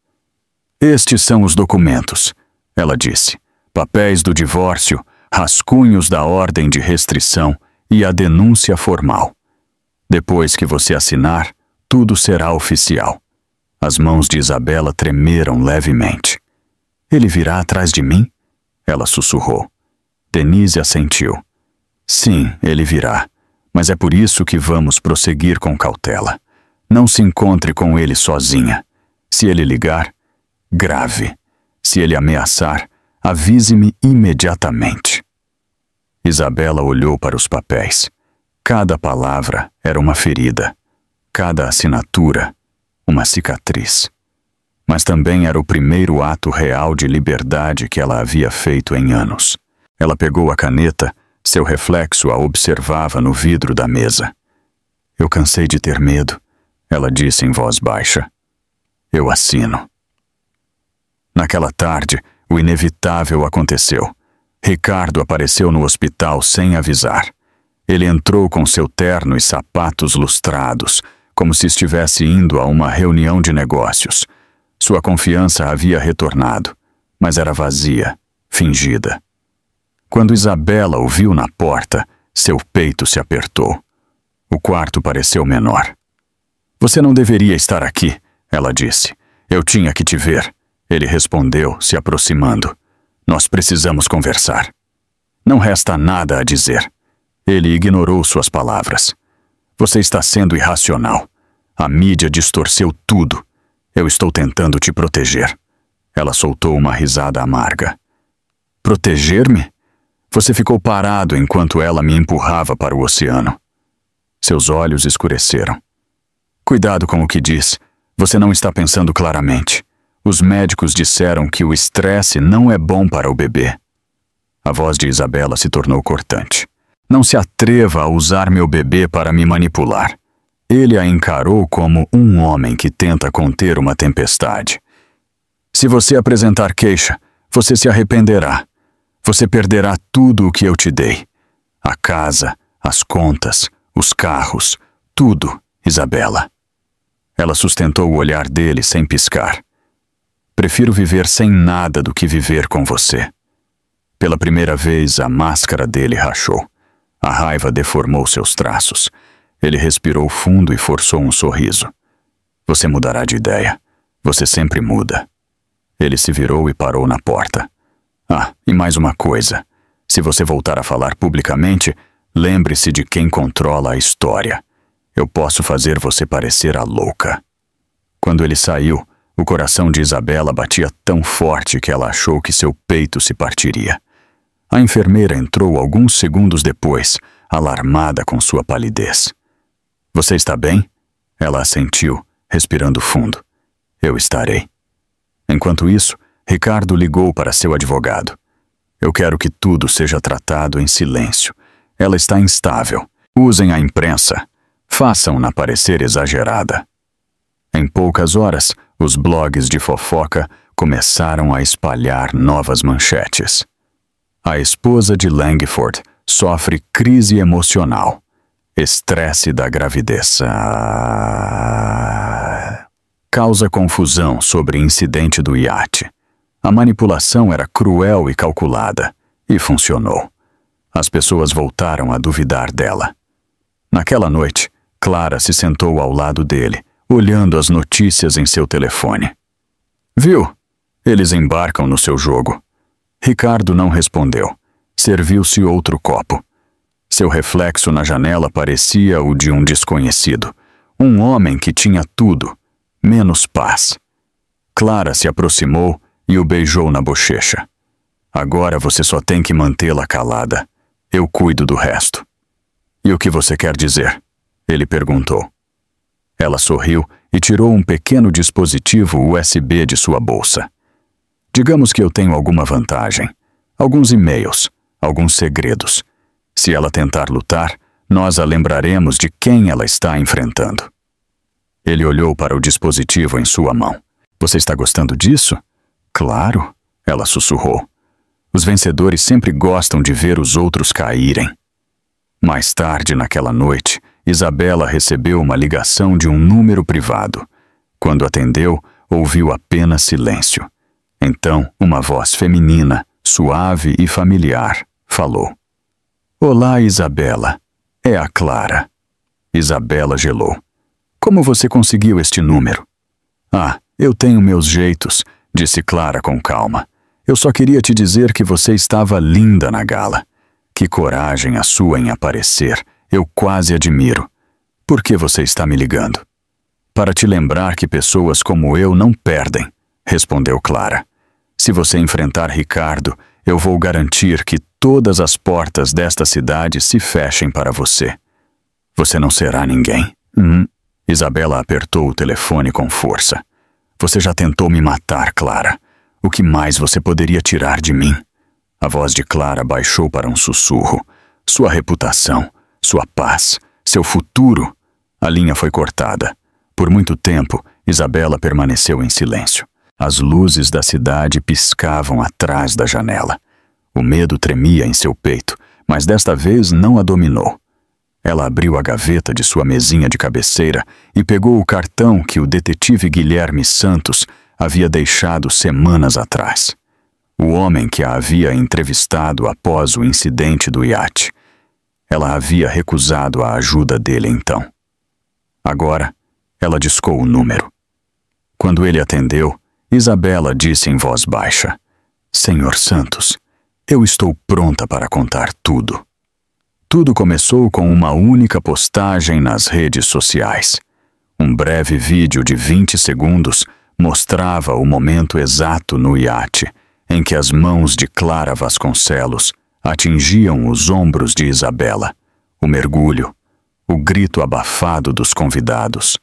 "Estes são os documentos", ela disse. "Papéis do divórcio, rascunhos da ordem de restrição e a denúncia formal. Depois que você assinar, tudo será oficial." As mãos de Isabela tremeram levemente. "Ele virá atrás de mim?" ela sussurrou. Denise assentiu. "Sim, ele virá, mas é por isso que vamos prosseguir com cautela. Não se encontre com ele sozinha. Se ele ligar, grave. Se ele ameaçar, avise-me imediatamente." Isabela olhou para os papéis. Cada palavra era uma ferida. Cada assinatura, uma cicatriz. Mas também era o primeiro ato real de liberdade que ela havia feito em anos. Ela pegou a caneta, seu reflexo a observava no vidro da mesa. "Eu cansei de ter medo", ela disse em voz baixa. "Eu assino." Naquela tarde, o inevitável aconteceu. Ricardo apareceu no hospital sem avisar. Ele entrou com seu terno e sapatos lustrados, como se estivesse indo a uma reunião de negócios. Sua confiança havia retornado, mas era vazia, fingida. Quando Isabela o viu na porta, seu peito se apertou. O quarto pareceu menor. "Você não deveria estar aqui", ela disse. "Eu tinha que te ver." Ele respondeu, se aproximando. "Nós precisamos conversar." "Não resta nada a dizer." Ele ignorou suas palavras. "Você está sendo irracional. A mídia distorceu tudo. Eu estou tentando te proteger." Ela soltou uma risada amarga. "Proteger-me?" Você ficou parado enquanto ela me empurrava para o oceano. Seus olhos escureceram. "Cuidado com o que diz. Você não está pensando claramente. Os médicos disseram que o estresse não é bom para o bebê." A voz de Isabela se tornou cortante. "Não se atreva a usar meu bebê para me manipular." Ele a encarou como um homem que tenta conter uma tempestade. "Se você apresentar queixa, você se arrependerá. Você perderá tudo o que eu te dei. A casa, as contas, os carros, tudo, Isabela." Ela sustentou o olhar dele sem piscar. "Prefiro viver sem nada do que viver com você." Pela primeira vez, a máscara dele rachou. A raiva deformou seus traços. Ele respirou fundo e forçou um sorriso. "Você mudará de ideia. Você sempre muda." Ele se virou e parou na porta. "Ah, e mais uma coisa. Se você voltar a falar publicamente, lembre-se de quem controla a história. Eu posso fazer você parecer a louca." Quando ele saiu, o coração de Isabela batia tão forte que ela achou que seu peito se partiria. A enfermeira entrou alguns segundos depois, alarmada com sua palidez. "Você está bem?" Ela assentiu, respirando fundo. "Eu estarei." Enquanto isso, Ricardo ligou para seu advogado. "Eu quero que tudo seja tratado em silêncio. Ela está instável. Usem a imprensa. Façam-na parecer exagerada." Em poucas horas, os blogs de fofoca começaram a espalhar novas manchetes. A esposa de Langford sofre crise emocional. Estresse da gravidez. Causa confusão sobre incidente do iate. A manipulação era cruel e calculada, e funcionou. As pessoas voltaram a duvidar dela. Naquela noite, Clara se sentou ao lado dele, olhando as notícias em seu telefone. "Viu? Eles embarcam no seu jogo." Ricardo não respondeu. Serviu-se outro copo. Seu reflexo na janela parecia o de um desconhecido. Um homem que tinha tudo, menos paz. Clara se aproximou e o beijou na bochecha. "Agora você só tem que mantê-la calada. Eu cuido do resto." "E o que você quer dizer?" ele perguntou. Ela sorriu e tirou um pequeno dispositivo USB de sua bolsa. "Digamos que eu tenho alguma vantagem, alguns e-mails, alguns segredos. Se ela tentar lutar, nós a lembraremos de quem ela está enfrentando." Ele olhou para o dispositivo em sua mão. Você está gostando disso? Claro, ela sussurrou. Os vencedores sempre gostam de ver os outros caírem. Mais tarde naquela noite, Isabela recebeu uma ligação de um número privado. Quando atendeu, ouviu apenas silêncio. Então, uma voz feminina, suave e familiar, falou. Olá, Isabela. É a Clara. Isabela gelou. Como você conseguiu este número? Ah, eu tenho meus jeitos, disse Clara com calma. Eu só queria te dizer que você estava linda na gala. Que coragem a sua em aparecer. Eu quase admiro. Por que você está me ligando? Para te lembrar que pessoas como eu não perdem, respondeu Clara. Se você enfrentar Ricardo, eu vou garantir que todas as portas desta cidade se fechem para você. Você não será ninguém. Isabela apertou o telefone com força. Você já tentou me matar, Clara. O que mais você poderia tirar de mim? A voz de Clara baixou para um sussurro. Sua reputação, sua paz, seu futuro. A linha foi cortada. Por muito tempo, Isabela permaneceu em silêncio. As luzes da cidade piscavam atrás da janela. O medo tremia em seu peito, mas desta vez não a dominou. Ela abriu a gaveta de sua mesinha de cabeceira e pegou o cartão que o detetive Guilherme Santos havia deixado semanas atrás. O homem que a havia entrevistado após o incidente do iate. Ela havia recusado a ajuda dele então. Agora, ela discou o número. Quando ele atendeu, Isabela disse em voz baixa, Senhor Santos, eu estou pronta para contar tudo. Tudo começou com uma única postagem nas redes sociais. Um breve vídeo de 20 segundos mostrava o momento exato no iate em que as mãos de Clara Vasconcelos atingiam os ombros de Isabela, o mergulho, o grito abafado dos convidados,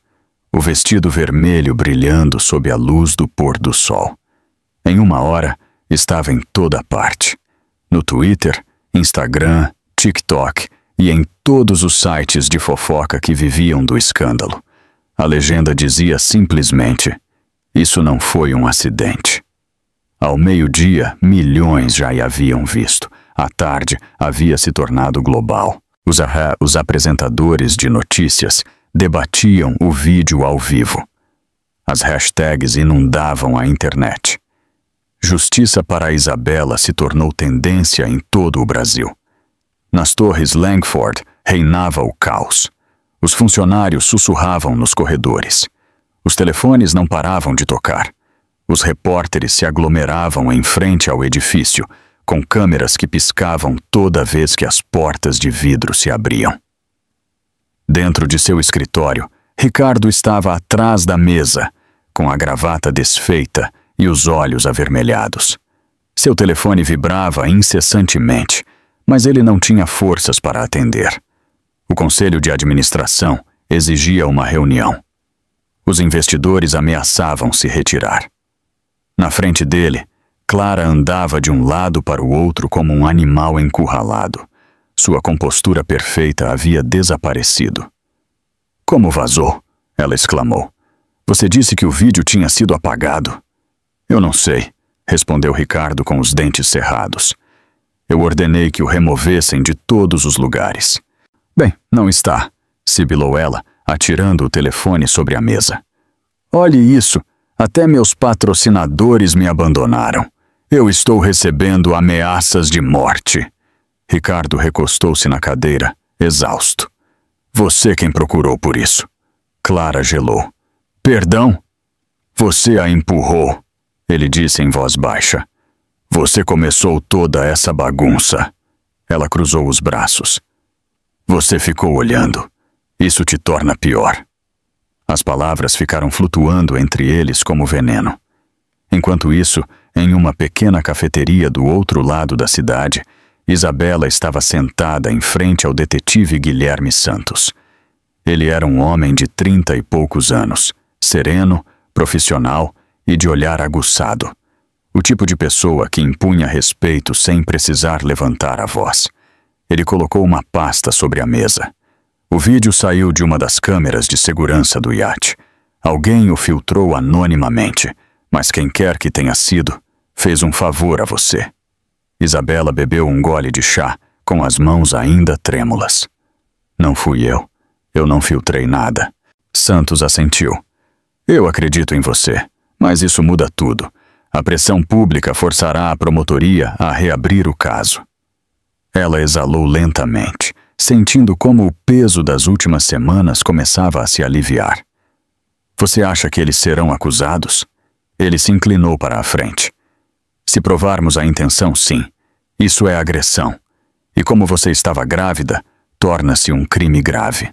o vestido vermelho brilhando sob a luz do pôr do sol. Em uma hora, estava em toda parte. No Twitter, Instagram, TikTok e em todos os sites de fofoca que viviam do escândalo. A legenda dizia simplesmente, isso não foi um acidente. Ao meio-dia, milhões já a haviam visto. À tarde, havia se tornado global. Os apresentadores de notícias debatiam o vídeo ao vivo. As hashtags inundavam a internet. Justiça para Isabela se tornou tendência em todo o Brasil. Nas torres Langford reinava o caos. Os funcionários sussurravam nos corredores. Os telefones não paravam de tocar. Os repórteres se aglomeravam em frente ao edifício, com câmeras que piscavam toda vez que as portas de vidro se abriam. Dentro de seu escritório, Ricardo estava atrás da mesa, com a gravata desfeita e os olhos avermelhados. Seu telefone vibrava incessantemente, mas ele não tinha forças para atender. O conselho de administração exigia uma reunião. Os investidores ameaçavam se retirar. Na frente dele, Clara andava de um lado para o outro como um animal encurralado. Sua compostura perfeita havia desaparecido. Como vazou? Ela exclamou. Você disse que o vídeo tinha sido apagado. Eu não sei, respondeu Ricardo com os dentes cerrados. Eu ordenei que o removessem de todos os lugares. Bem, não está, sibilou ela, atirando o telefone sobre a mesa. Olhe isso, até meus patrocinadores me abandonaram. Eu estou recebendo ameaças de morte. Ricardo recostou-se na cadeira, exausto. Você quem procurou por isso. Clara gelou. Perdão? Você a empurrou, ele disse em voz baixa. Você começou toda essa bagunça. Ela cruzou os braços. Você ficou olhando. Isso te torna pior. As palavras ficaram flutuando entre eles como veneno. Enquanto isso, em uma pequena cafeteria do outro lado da cidade, Isabela estava sentada em frente ao detetive Guilherme Santos. Ele era um homem de 30 e poucos anos, sereno, profissional e de olhar aguçado. O tipo de pessoa que impunha respeito sem precisar levantar a voz. Ele colocou uma pasta sobre a mesa. O vídeo saiu de uma das câmeras de segurança do iate. Alguém o filtrou anonimamente, mas quem quer que tenha sido, fez um favor a você. Isabela bebeu um gole de chá, com as mãos ainda trêmulas. Não fui eu. Eu não filtrei nada. Santos assentiu. Eu acredito em você, mas isso muda tudo. A pressão pública forçará a promotoria a reabrir o caso. Ela exalou lentamente, sentindo como o peso das últimas semanas começava a se aliviar. Você acha que eles serão acusados? Ele se inclinou para a frente. Se provarmos a intenção, sim. Isso é agressão. E como você estava grávida, torna-se um crime grave.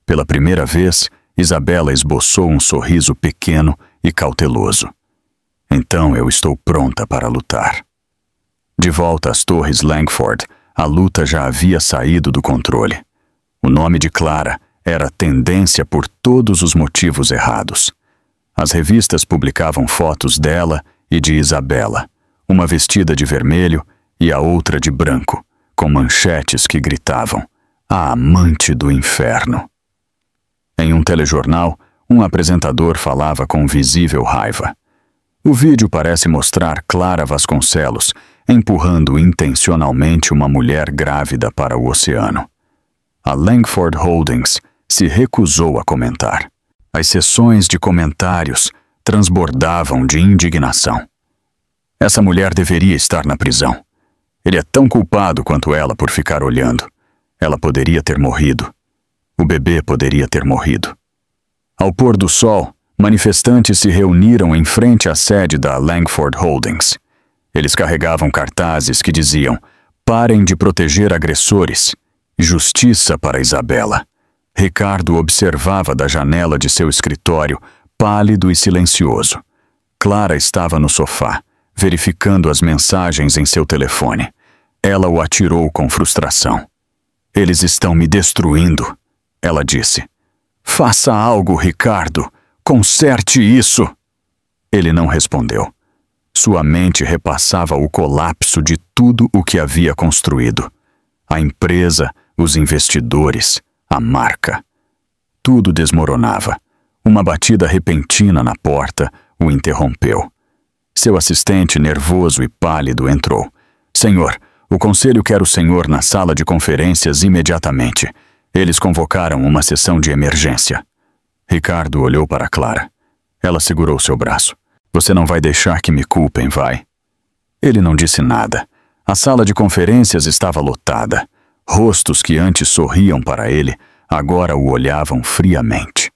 Pela primeira vez, Isabela esboçou um sorriso pequeno e cauteloso. Então eu estou pronta para lutar. De volta às Torres Langford, a luta já havia saído do controle. O nome de Clara era tendência por todos os motivos errados. As revistas publicavam fotos dela e de Isabela, uma vestida de vermelho e a outra de branco, com manchetes que gritavam: "A amante do inferno". Em um telejornal, um apresentador falava com visível raiva. O vídeo parece mostrar Clara Vasconcelos empurrando intencionalmente uma mulher grávida para o oceano. A Langford Holdings se recusou a comentar. As sessões de comentários transbordavam de indignação. Essa mulher deveria estar na prisão. Ele é tão culpado quanto ela por ficar olhando. Ela poderia ter morrido. O bebê poderia ter morrido. Ao pôr do sol, manifestantes se reuniram em frente à sede da Langford Holdings. Eles carregavam cartazes que diziam: "Parem de proteger agressores. Justiça para Isabela." Ricardo observava da janela de seu escritório, pálido e silencioso. Clara estava no sofá, verificando as mensagens em seu telefone. Ela o atirou com frustração. "Eles estão me destruindo", ela disse. "Faça algo, Ricardo. Conserte isso." Ele não respondeu. Sua mente repassava o colapso de tudo o que havia construído. A empresa, os investidores, a marca. Tudo desmoronava. Uma batida repentina na porta o interrompeu. Seu assistente, nervoso e pálido, entrou. "Senhor, o conselho quer o senhor na sala de conferências imediatamente. Eles convocaram uma sessão de emergência." Ricardo olhou para Clara. Ela segurou seu braço. "Você não vai deixar que me culpem, vai?" Ele não disse nada. A sala de conferências estava lotada. Rostos que antes sorriam para ele, agora o olhavam friamente.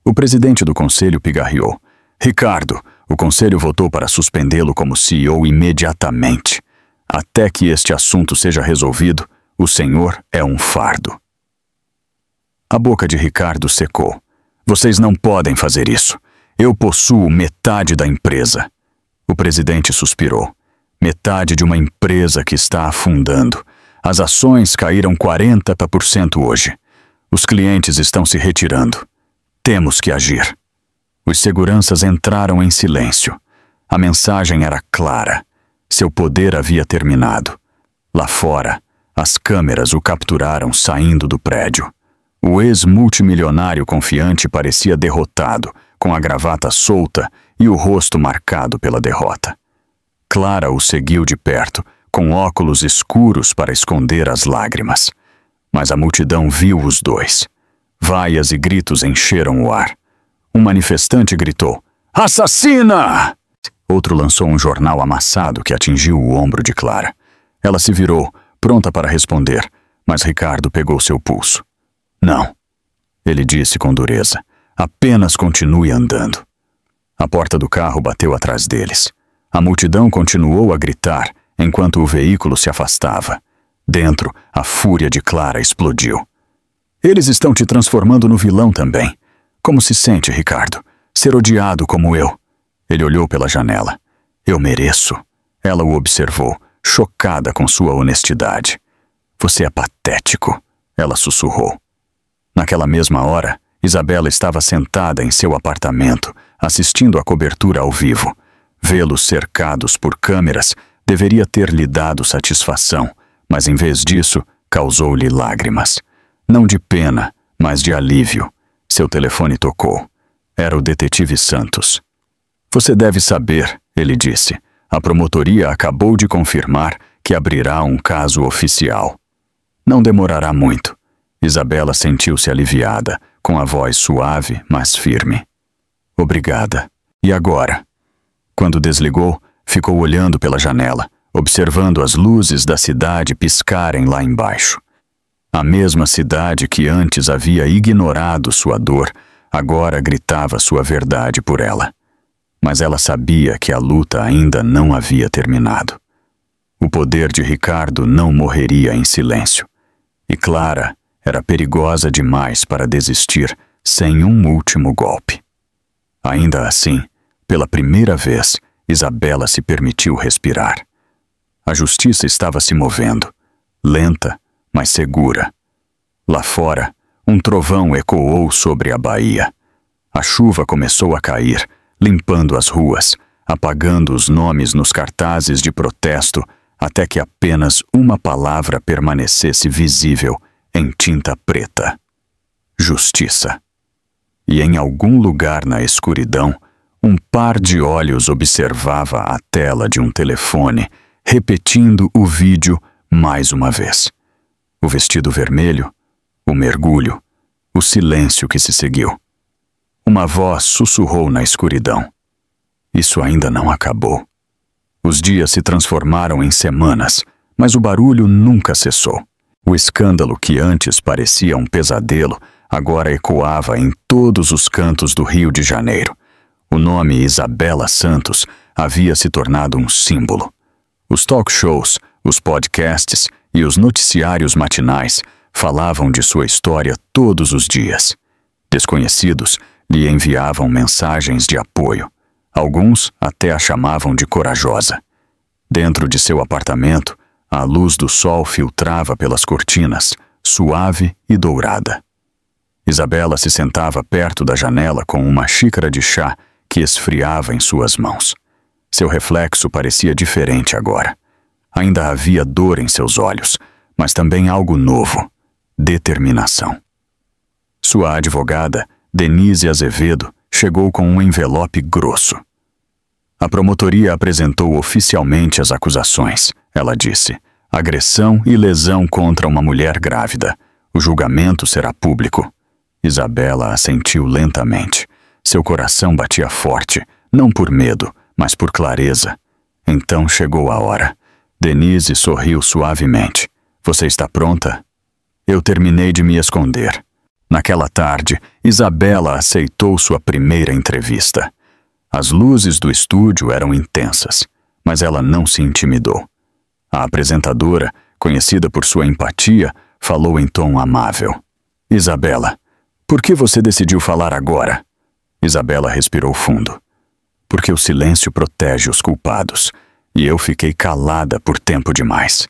O presidente do conselho pigarreou. "Ricardo, o conselho votou para suspendê-lo como CEO imediatamente. Até que este assunto seja resolvido, o senhor é um fardo." A boca de Ricardo secou. "Vocês não podem fazer isso. Eu possuo metade da empresa." O presidente suspirou. "Metade de uma empresa que está afundando. As ações caíram 40% hoje. Os clientes estão se retirando. Temos que agir." Os seguranças entraram em silêncio. A mensagem era clara. Seu poder havia terminado. Lá fora, as câmeras o capturaram saindo do prédio. O ex-multimilionário confiante parecia derrotado, com a gravata solta e o rosto marcado pela derrota. Clara o seguiu de perto, com óculos escuros para esconder as lágrimas. Mas a multidão viu os dois. Vaias e gritos encheram o ar. Um manifestante gritou: "Assassina!" Outro lançou um jornal amassado que atingiu o ombro de Clara. Ela se virou, pronta para responder, mas Ricardo pegou seu pulso. "Não", ele disse com dureza. "Apenas continue andando." A porta do carro bateu atrás deles. A multidão continuou a gritar enquanto o veículo se afastava. Dentro, a fúria de Clara explodiu. "Eles estão te transformando no vilão também. Como se sente, Ricardo? Ser odiado como eu?" Ele olhou pela janela. "Eu mereço." Ela o observou, chocada com sua honestidade. "Você é patético", ela sussurrou. Naquela mesma hora, Isabela estava sentada em seu apartamento, assistindo à cobertura ao vivo. Vê-los cercados por câmeras deveria ter lhe dado satisfação, mas em vez disso, causou-lhe lágrimas. Não de pena, mas de alívio. Seu telefone tocou. Era o detetive Santos. Você deve saber, ele disse. A promotoria acabou de confirmar que abrirá um caso oficial. Não demorará muito. Isabela sentiu-se aliviada, com a voz suave, mas firme. Obrigada. E agora? Quando desligou, ficou olhando pela janela, observando as luzes da cidade piscarem lá embaixo. A mesma cidade que antes havia ignorado sua dor, agora gritava sua verdade por ela. Mas ela sabia que a luta ainda não havia terminado. O poder de Ricardo não morreria em silêncio. E Clara era perigosa demais para desistir sem um último golpe. Ainda assim, pela primeira vez, Isabela se permitiu respirar. A justiça estava se movendo, lenta, mas segura. Lá fora, um trovão ecoou sobre a baía. A chuva começou a cair, limpando as ruas, apagando os nomes nos cartazes de protesto, até que apenas uma palavra permanecesse visível em tinta preta: justiça. E em algum lugar na escuridão, um par de olhos observava a tela de um telefone, repetindo o vídeo mais uma vez. O vestido vermelho, o mergulho, o silêncio que se seguiu. Uma voz sussurrou na escuridão: isso ainda não acabou. Os dias se transformaram em semanas, mas o barulho nunca cessou. O escândalo que antes parecia um pesadelo, agora ecoava em todos os cantos do Rio de Janeiro. O nome Isabela Santos havia se tornado um símbolo. Os talk shows, os podcasts e os noticiários matinais falavam de sua história todos os dias. Desconhecidos lhe enviavam mensagens de apoio. Alguns até a chamavam de corajosa. Dentro de seu apartamento, a luz do sol filtrava pelas cortinas, suave e dourada. Isabela se sentava perto da janela com uma xícara de chá que esfriava em suas mãos. Seu reflexo parecia diferente agora. Ainda havia dor em seus olhos, mas também algo novo: determinação. Sua advogada, Denise Azevedo, chegou com um envelope grosso. A promotoria apresentou oficialmente as acusações. Ela disse: agressão e lesão contra uma mulher grávida. O julgamento será público. Isabela assentiu lentamente. Seu coração batia forte, não por medo, mas por clareza. Então chegou a hora. Denise sorriu suavemente. Você está pronta? Eu terminei de me esconder. Naquela tarde, Isabela aceitou sua primeira entrevista. As luzes do estúdio eram intensas, mas ela não se intimidou. A apresentadora, conhecida por sua empatia, falou em tom amável. Isabela, por que você decidiu falar agora? Isabela respirou fundo. Porque o silêncio protege os culpados, e eu fiquei calada por tempo demais.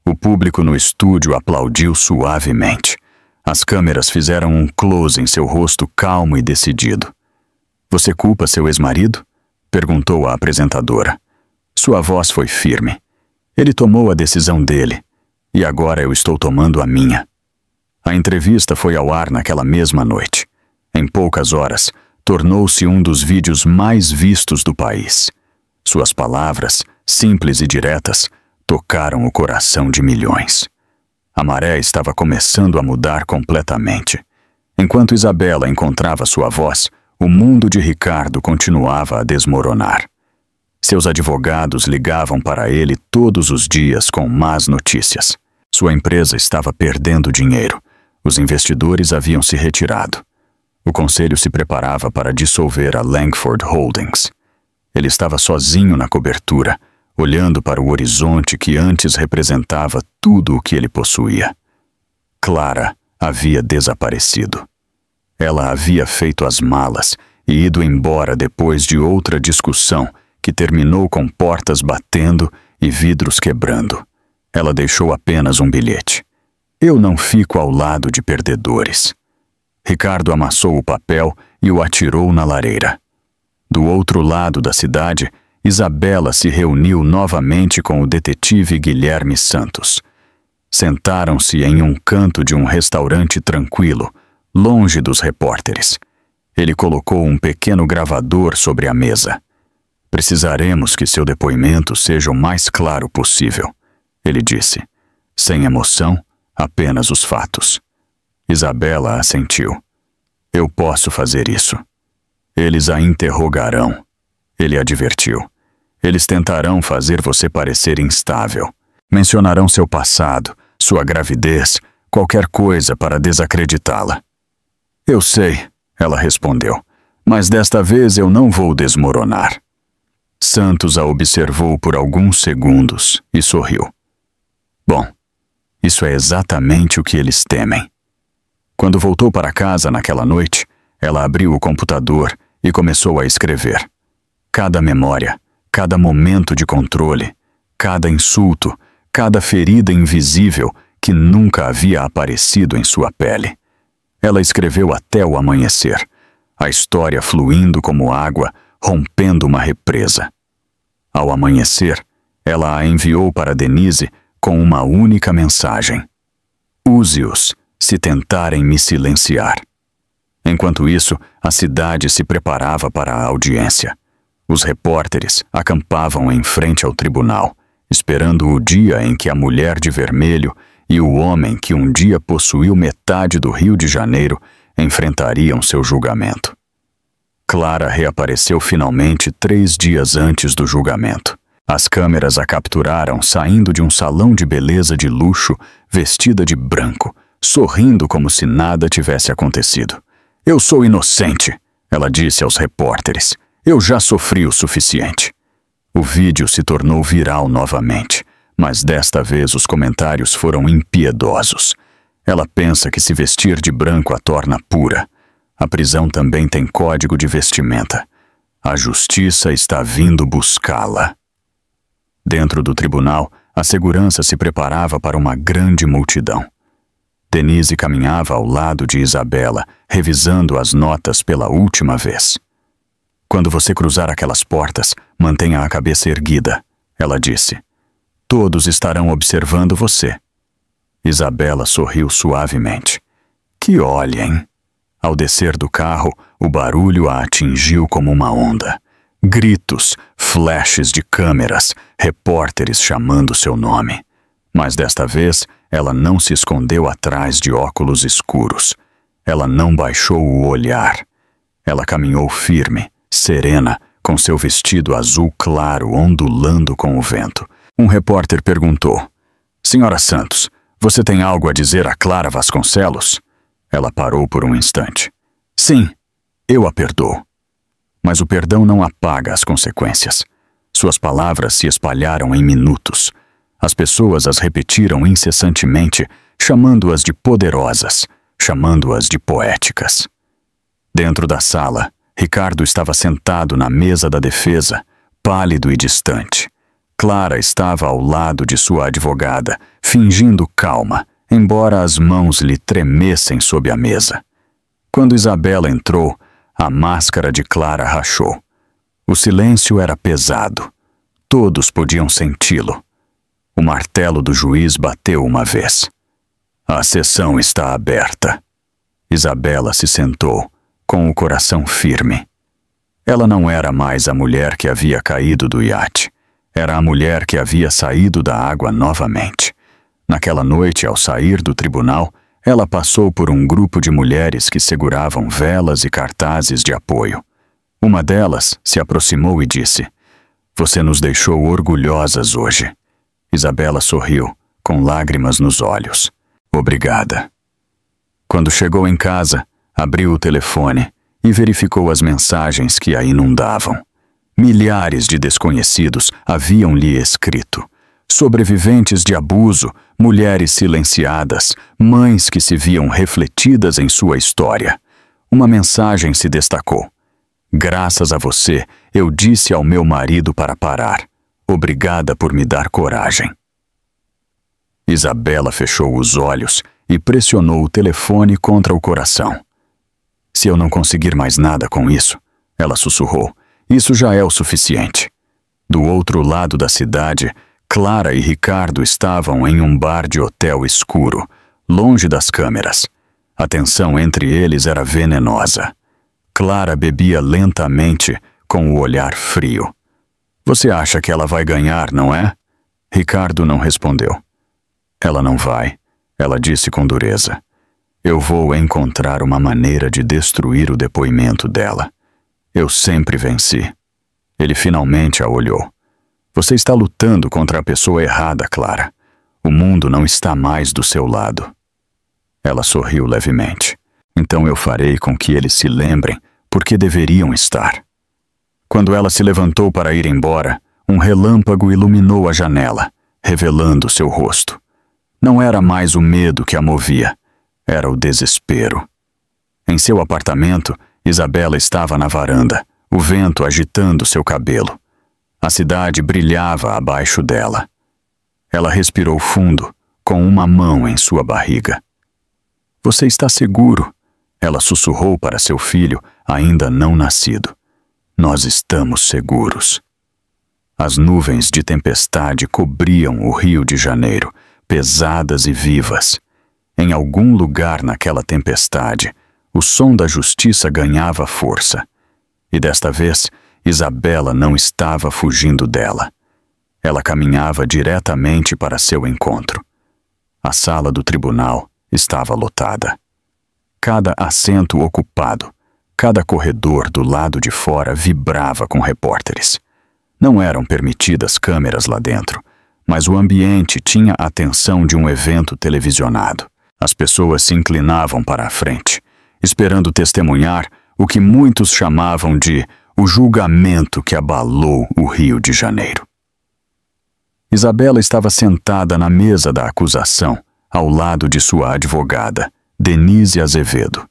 O público no estúdio aplaudiu suavemente. As câmeras fizeram um close em seu rosto calmo e decidido. Você culpa seu ex-marido? Perguntou a apresentadora. Sua voz foi firme. Ele tomou a decisão dele, e agora eu estou tomando a minha. A entrevista foi ao ar naquela mesma noite. Em poucas horas, tornou-se um dos vídeos mais vistos do país. Suas palavras, simples e diretas, tocaram o coração de milhões. A maré estava começando a mudar completamente. Enquanto Isabela encontrava sua voz, o mundo de Ricardo continuava a desmoronar. Seus advogados ligavam para ele todos os dias com más notícias. Sua empresa estava perdendo dinheiro. Os investidores haviam se retirado. O conselho se preparava para dissolver a Langford Holdings. Ele estava sozinho na cobertura, olhando para o horizonte que antes representava tudo o que ele possuía. Clara havia desaparecido. Ela havia feito as malas e ido embora depois de outra discussão que terminou com portas batendo e vidros quebrando. Ela deixou apenas um bilhete. Eu não fico ao lado de perdedores. Ricardo amassou o papel e o atirou na lareira. Do outro lado da cidade, Isabela se reuniu novamente com o detetive Guilherme Santos. Sentaram-se em um canto de um restaurante tranquilo, longe dos repórteres. Ele colocou um pequeno gravador sobre a mesa. Precisaremos que seu depoimento seja o mais claro possível, ele disse. Sem emoção, apenas os fatos. Isabela assentiu. Eu posso fazer isso. Eles a interrogarão, ele advertiu. Eles tentarão fazer você parecer instável. Mencionarão seu passado, sua gravidez, qualquer coisa para desacreditá-la. Eu sei, ela respondeu, mas desta vez eu não vou desmoronar. Santos a observou por alguns segundos e sorriu. Bom, isso é exatamente o que eles temem. Quando voltou para casa naquela noite, ela abriu o computador e começou a escrever. Cada memória, cada momento de controle, cada insulto, cada ferida invisível que nunca havia aparecido em sua pele. Ela escreveu até o amanhecer, a história fluindo como água, rompendo uma represa. Ao amanhecer, ela a enviou para Denise com uma única mensagem. Use-os se tentarem me silenciar. Enquanto isso, a cidade se preparava para a audiência. Os repórteres acampavam em frente ao tribunal, esperando o dia em que a mulher de vermelho e o homem que um dia possuiu metade do Rio de Janeiro enfrentariam seu julgamento. Clara reapareceu finalmente 3 dias antes do julgamento. As câmeras a capturaram saindo de um salão de beleza de luxo, vestida de branco, sorrindo como se nada tivesse acontecido. Eu sou inocente, ela disse aos repórteres. Eu já sofri o suficiente. O vídeo se tornou viral novamente, mas desta vez os comentários foram impiedosos. Ela pensa que se vestir de branco a torna pura. A prisão também tem código de vestimenta. A justiça está vindo buscá-la. Dentro do tribunal, a segurança se preparava para uma grande multidão. Denise caminhava ao lado de Isabela, revisando as notas pela última vez. Quando você cruzar aquelas portas, mantenha a cabeça erguida, ela disse. Todos estarão observando você. Isabela sorriu suavemente. Que olhem! Ao descer do carro, o barulho a atingiu como uma onda. Gritos, flashes de câmeras, repórteres chamando seu nome. Mas desta vez, ela não se escondeu atrás de óculos escuros. Ela não baixou o olhar. Ela caminhou firme, serena, com seu vestido azul claro ondulando com o vento. Um repórter perguntou: Senhora Santos, você tem algo a dizer a Clara Vasconcelos? Ela parou por um instante. Sim, eu a perdoo. Mas o perdão não apaga as consequências. Suas palavras se espalharam em minutos. As pessoas as repetiram incessantemente, chamando-as de poderosas, chamando-as de poéticas. Dentro da sala, Ricardo estava sentado na mesa da defesa, pálido e distante. Clara estava ao lado de sua advogada, fingindo calma, embora as mãos lhe tremessem sob a mesa. Quando Isabela entrou, a máscara de Clara rachou. O silêncio era pesado. Todos podiam senti-lo. O martelo do juiz bateu uma vez. A sessão está aberta. Isabela se sentou, com o coração firme. Ela não era mais a mulher que havia caído do iate. Era a mulher que havia saído da água novamente. Naquela noite, ao sair do tribunal, ela passou por um grupo de mulheres que seguravam velas e cartazes de apoio. Uma delas se aproximou e disse: Você nos deixou orgulhosas hoje. Isabela sorriu, com lágrimas nos olhos. Obrigada. Quando chegou em casa, abriu o telefone e verificou as mensagens que a inundavam. Milhares de desconhecidos haviam-lhe escrito. Sobreviventes de abuso, mulheres silenciadas, mães que se viam refletidas em sua história. Uma mensagem se destacou. Graças a você, eu disse ao meu marido para parar. Obrigada por me dar coragem. Isabela fechou os olhos e pressionou o telefone contra o coração. Se eu não conseguir mais nada com isso, ela sussurrou, isso já é o suficiente. Do outro lado da cidade, Clara e Ricardo estavam em um bar de hotel escuro, longe das câmeras. A tensão entre eles era venenosa. Clara bebia lentamente, com o olhar frio. Você acha que ela vai ganhar, não é? Ricardo não respondeu. Ela não vai, ela disse com dureza. Eu vou encontrar uma maneira de destruir o depoimento dela. Eu sempre venci. Ele finalmente a olhou. Você está lutando contra a pessoa errada, Clara. O mundo não está mais do seu lado. Ela sorriu levemente. Então eu farei com que eles se lembrem porque deveriam estar. Quando ela se levantou para ir embora, um relâmpago iluminou a janela, revelando seu rosto. Não era mais o medo que a movia, era o desespero. Em seu apartamento, Isabela estava na varanda, o vento agitando seu cabelo. A cidade brilhava abaixo dela. Ela respirou fundo, com uma mão em sua barriga. Você está seguro? Ela sussurrou para seu filho, ainda não nascido. Nós estamos seguros. As nuvens de tempestade cobriam o Rio de Janeiro, pesadas e vivas. Em algum lugar naquela tempestade, o som da justiça ganhava força. E desta vez, Isabela não estava fugindo dela. Ela caminhava diretamente para seu encontro. A sala do tribunal estava lotada. Cada assento ocupado, cada corredor do lado de fora vibrava com repórteres. Não eram permitidas câmeras lá dentro, mas o ambiente tinha a atenção de um evento televisionado. As pessoas se inclinavam para a frente, esperando testemunhar o que muitos chamavam de o julgamento que abalou o Rio de Janeiro. Isabela estava sentada na mesa da acusação, ao lado de sua advogada, Denise Azevedo.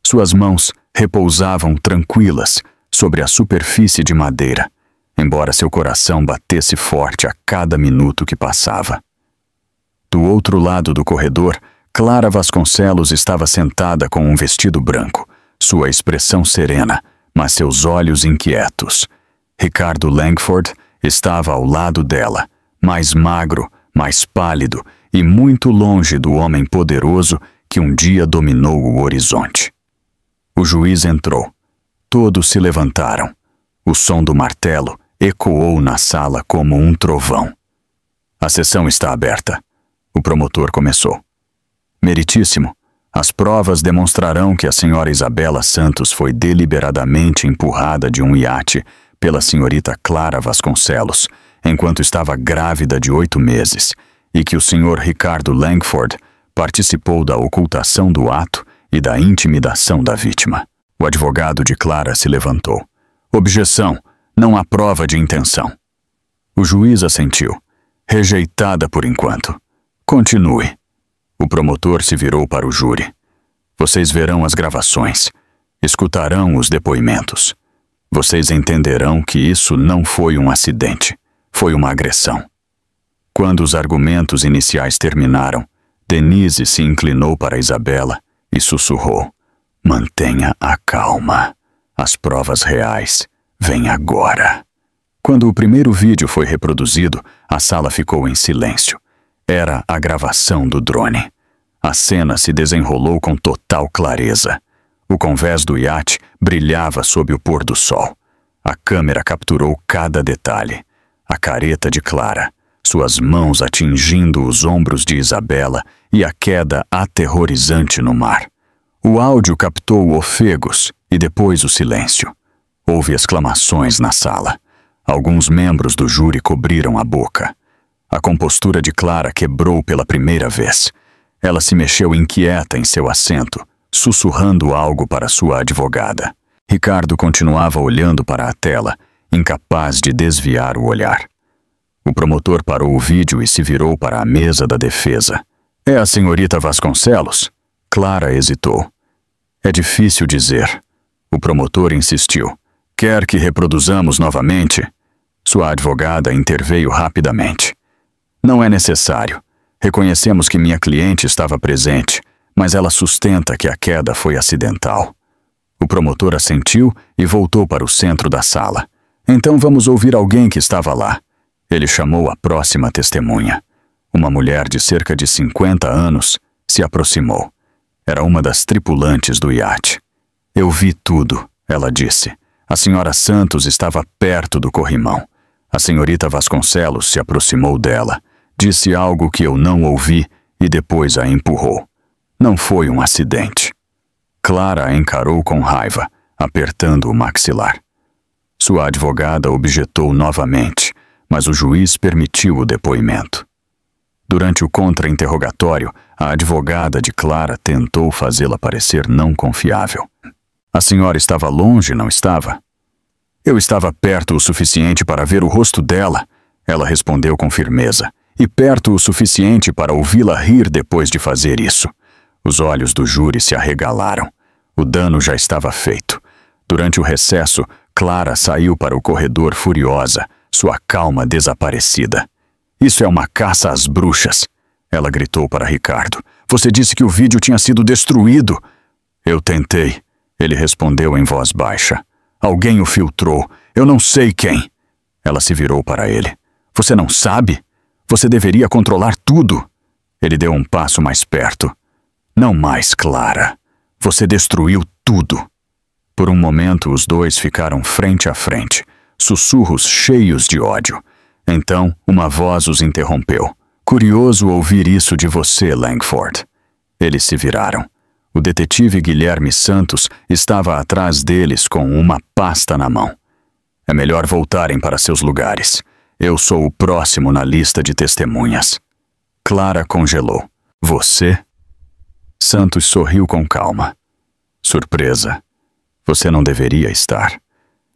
Suas mãos repousavam tranquilas sobre a superfície de madeira, embora seu coração batesse forte a cada minuto que passava. Do outro lado do corredor, Clara Vasconcelos estava sentada com um vestido branco, sua expressão serena, mas seus olhos inquietos. Ricardo Langford estava ao lado dela, mais magro, mais pálido e muito longe do homem poderoso que um dia dominou o horizonte. O juiz entrou. Todos se levantaram. O som do martelo ecoou na sala como um trovão. A sessão está aberta. O promotor começou. Meritíssimo, as provas demonstrarão que a senhora Isabela Santos foi deliberadamente empurrada de um iate pela senhorita Clara Vasconcelos, enquanto estava grávida de 8 meses, e que o senhor Ricardo Langford participou da ocultação do ato e da intimidação da vítima. O advogado de Clara se levantou. Objeção, não há prova de intenção. O juiz assentiu. Rejeitada por enquanto. Continue. O promotor se virou para o júri. Vocês verão as gravações. Escutarão os depoimentos. Vocês entenderão que isso não foi um acidente. Foi uma agressão. Quando os argumentos iniciais terminaram, Denise se inclinou para Isabela e sussurrou. Mantenha a calma. As provas reais vêm agora. Quando o primeiro vídeo foi reproduzido, a sala ficou em silêncio. Era a gravação do drone. A cena se desenrolou com total clareza. O convés do iate brilhava sob o pôr do sol. A câmera capturou cada detalhe. A careta de Clara, suas mãos atingindo os ombros de Isabela e a queda aterrorizante no mar. O áudio captou ofegos e depois o silêncio. Houve exclamações na sala. Alguns membros do júri cobriram a boca. A compostura de Clara quebrou pela primeira vez. Ela se mexeu inquieta em seu assento, sussurrando algo para sua advogada. Ricardo continuava olhando para a tela, incapaz de desviar o olhar. O promotor parou o vídeo e se virou para a mesa da defesa. É a senhorita Vasconcelos? Clara hesitou. É difícil dizer. O promotor insistiu. Quer que reproduzamos novamente? Sua advogada interveio rapidamente. Não é necessário. Reconhecemos que minha cliente estava presente, mas ela sustenta que a queda foi acidental. O promotor assentiu e voltou para o centro da sala. Então vamos ouvir alguém que estava lá. Ele chamou a próxima testemunha. Uma mulher de cerca de 50 anos se aproximou. Era uma das tripulantes do iate. Eu vi tudo, ela disse. A senhora Santos estava perto do corrimão. A senhorita Vasconcelos se aproximou dela, disse algo que eu não ouvi e depois a empurrou. Não foi um acidente. Clara a encarou com raiva, apertando o maxilar. Sua advogada objetou novamente, mas o juiz permitiu o depoimento. Durante o contra-interrogatório, a advogada de Clara tentou fazê-la parecer não confiável. A senhora estava longe, não estava? Eu estava perto o suficiente para ver o rosto dela, ela respondeu com firmeza, e perto o suficiente para ouvi-la rir depois de fazer isso. Os olhos do júri se arregalaram. O dano já estava feito. Durante o recesso, Clara saiu para o corredor furiosa, sua calma desaparecida. Isso é uma caça às bruxas, ela gritou para Ricardo. Você disse que o vídeo tinha sido destruído. Eu tentei, ele respondeu em voz baixa. Alguém o filtrou. Eu não sei quem. Ela se virou para ele. Você não sabe? Você deveria controlar tudo. Ele deu um passo mais perto. Não mais, Clara. Você destruiu tudo. Por um momento, os dois ficaram frente a frente, sussurros cheios de ódio. Então, uma voz os interrompeu. Curioso ouvir isso de você, Langford. Eles se viraram. O detetive Guilherme Santos estava atrás deles com uma pasta na mão. É melhor voltarem para seus lugares. Eu sou o próximo na lista de testemunhas. Clara congelou. Você? Santos sorriu com calma. Surpresa. Você não deveria estar.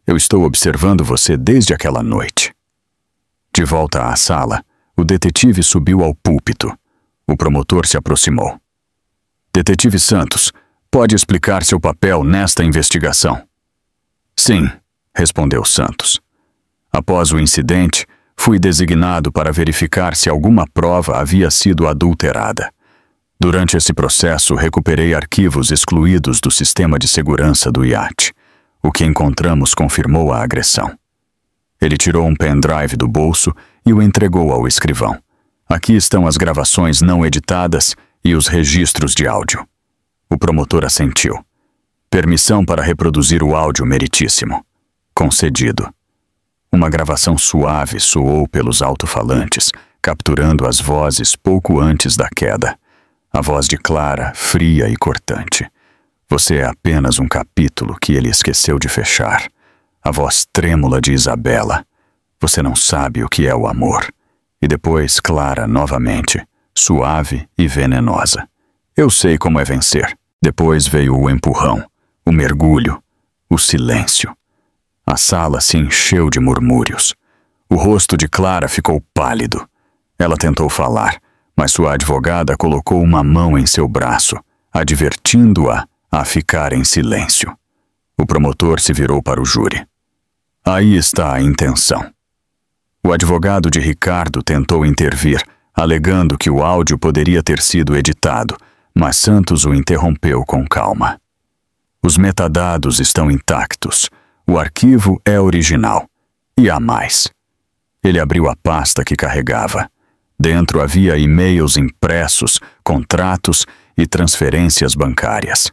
Eu estou observando você desde aquela noite. De volta à sala, o detetive subiu ao púlpito. O promotor se aproximou. Detetive Santos, pode explicar seu papel nesta investigação? Sim, respondeu Santos. Após o incidente, fui designado para verificar se alguma prova havia sido adulterada. Durante esse processo, recuperei arquivos excluídos do sistema de segurança do iate. O que encontramos confirmou a agressão. Ele tirou um pendrive do bolso e o entregou ao escrivão. Aqui estão as gravações não editadas e os registros de áudio. O promotor assentiu. Permissão para reproduzir o áudio meritíssimo. Concedido. Uma gravação suave soou pelos alto-falantes, capturando as vozes pouco antes da queda. A voz de Clara, fria e cortante. Você é apenas um capítulo que ele esqueceu de fechar. A voz trêmula de Isabela. Você não sabe o que é o amor. E depois, Clara, novamente, suave e venenosa. Eu sei como é vencer. Depois veio o empurrão, o mergulho, o silêncio. A sala se encheu de murmúrios. O rosto de Clara ficou pálido. Ela tentou falar, mas sua advogada colocou uma mão em seu braço, advertindo-a a ficar em silêncio. O promotor se virou para o júri. Aí está a intenção. O advogado de Ricardo tentou intervir, alegando que o áudio poderia ter sido editado, mas Santos o interrompeu com calma. Os metadados estão intactos. O arquivo é original. E há mais. Ele abriu a pasta que carregava. Dentro havia e-mails impressos, contratos e transferências bancárias.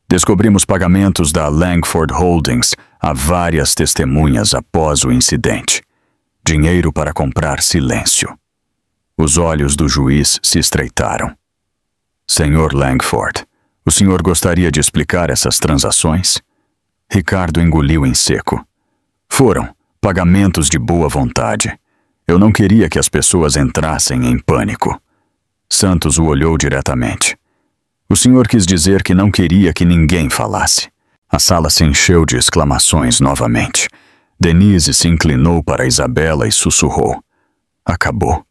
Descobrimos pagamentos da Langford Holdings a várias testemunhas após o incidente. Dinheiro para comprar silêncio. Os olhos do juiz se estreitaram. Senhor Langford, o senhor gostaria de explicar essas transações? Ricardo engoliu em seco. Foram pagamentos de boa vontade. Eu não queria que as pessoas entrassem em pânico. Santos o olhou diretamente. O senhor quis dizer que não queria que ninguém falasse. A sala se encheu de exclamações novamente. Denise se inclinou para Isabela e sussurrou. Acabou.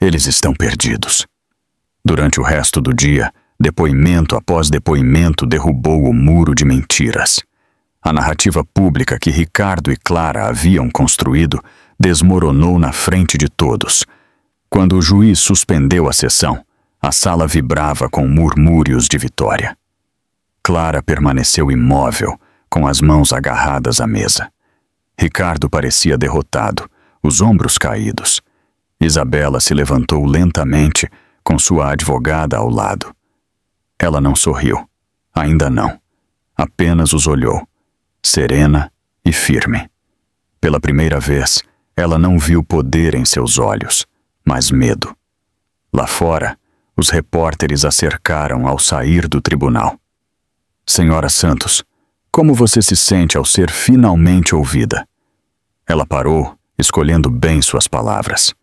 Eles estão perdidos. Durante o resto do dia, depoimento após depoimento derrubou o muro de mentiras. A narrativa pública que Ricardo e Clara haviam construído desmoronou na frente de todos. Quando o juiz suspendeu a sessão, a sala vibrava com murmúrios de vitória. Clara permaneceu imóvel, com as mãos agarradas à mesa. Ricardo parecia derrotado, os ombros caídos. Isabela se levantou lentamente, com sua advogada ao lado. Ela não sorriu. Ainda não. apenas os olhou, serena e firme. Pela primeira vez, ela não viu poder em seus olhos, mas medo. Lá fora, os repórteres a cercaram ao sair do tribunal. Senhora Santos, como você se sente ao ser finalmente ouvida? Ela parou, escolhendo bem suas palavras.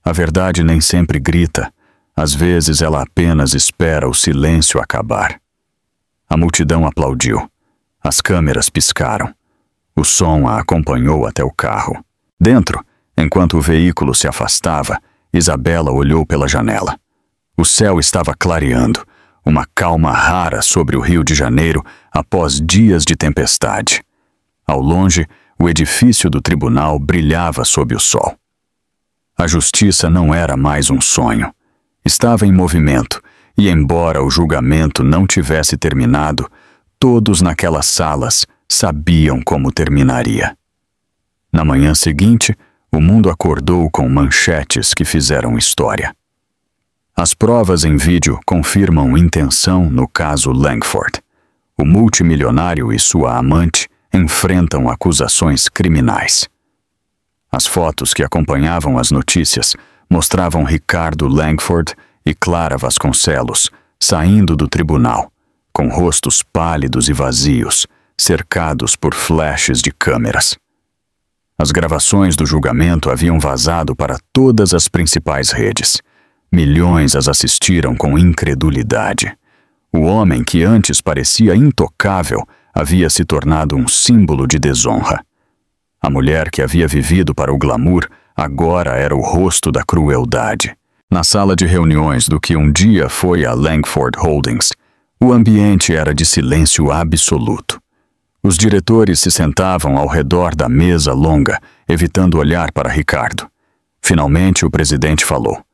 A verdade nem sempre grita, às vezes ela apenas espera o silêncio acabar. A multidão aplaudiu. As câmeras piscaram. O som a acompanhou até o carro. Dentro, enquanto o veículo se afastava, Isabela olhou pela janela. O céu estava clareando, uma calma rara sobre o Rio de Janeiro após dias de tempestade. Ao longe, o edifício do tribunal brilhava sob o sol. A justiça não era mais um sonho. Estava em movimento, e embora o julgamento não tivesse terminado, todos naquelas salas sabiam como terminaria. Na manhã seguinte, o mundo acordou com manchetes que fizeram história. As provas em vídeo confirmam intenção no caso Langford. O multimilionário e sua amante enfrentam acusações criminais. As fotos que acompanhavam as notícias mostravam Ricardo Langford e Clara Vasconcelos saindo do tribunal, com rostos pálidos e vazios, cercados por flashes de câmeras. As gravações do julgamento haviam vazado para todas as principais redes. Milhões as assistiram com incredulidade. O homem que antes parecia intocável havia se tornado um símbolo de desonra. A mulher que havia vivido para o glamour agora era o rosto da crueldade. Na sala de reuniões do que um dia foi a Langford Holdings, o ambiente era de silêncio absoluto. Os diretores se sentavam ao redor da mesa longa, evitando olhar para Ricardo. Finalmente o presidente falou.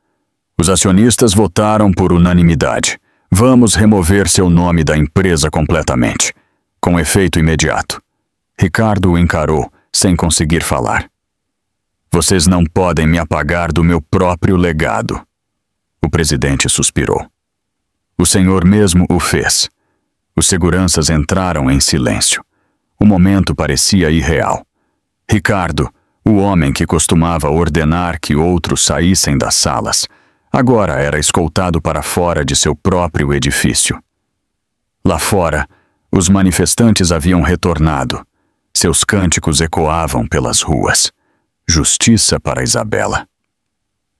Os acionistas votaram por unanimidade. Vamos remover seu nome da empresa completamente, com efeito imediato. Ricardo o encarou, sem conseguir falar. Vocês não podem me apagar do meu próprio legado. O presidente suspirou. O senhor mesmo o fez. Os seguranças entraram em silêncio. O momento parecia irreal. Ricardo, o homem que costumava ordenar que outros saíssem das salas, agora era escoltado para fora de seu próprio edifício. Lá fora, os manifestantes haviam retornado. Seus cânticos ecoavam pelas ruas. Justiça para Isabela.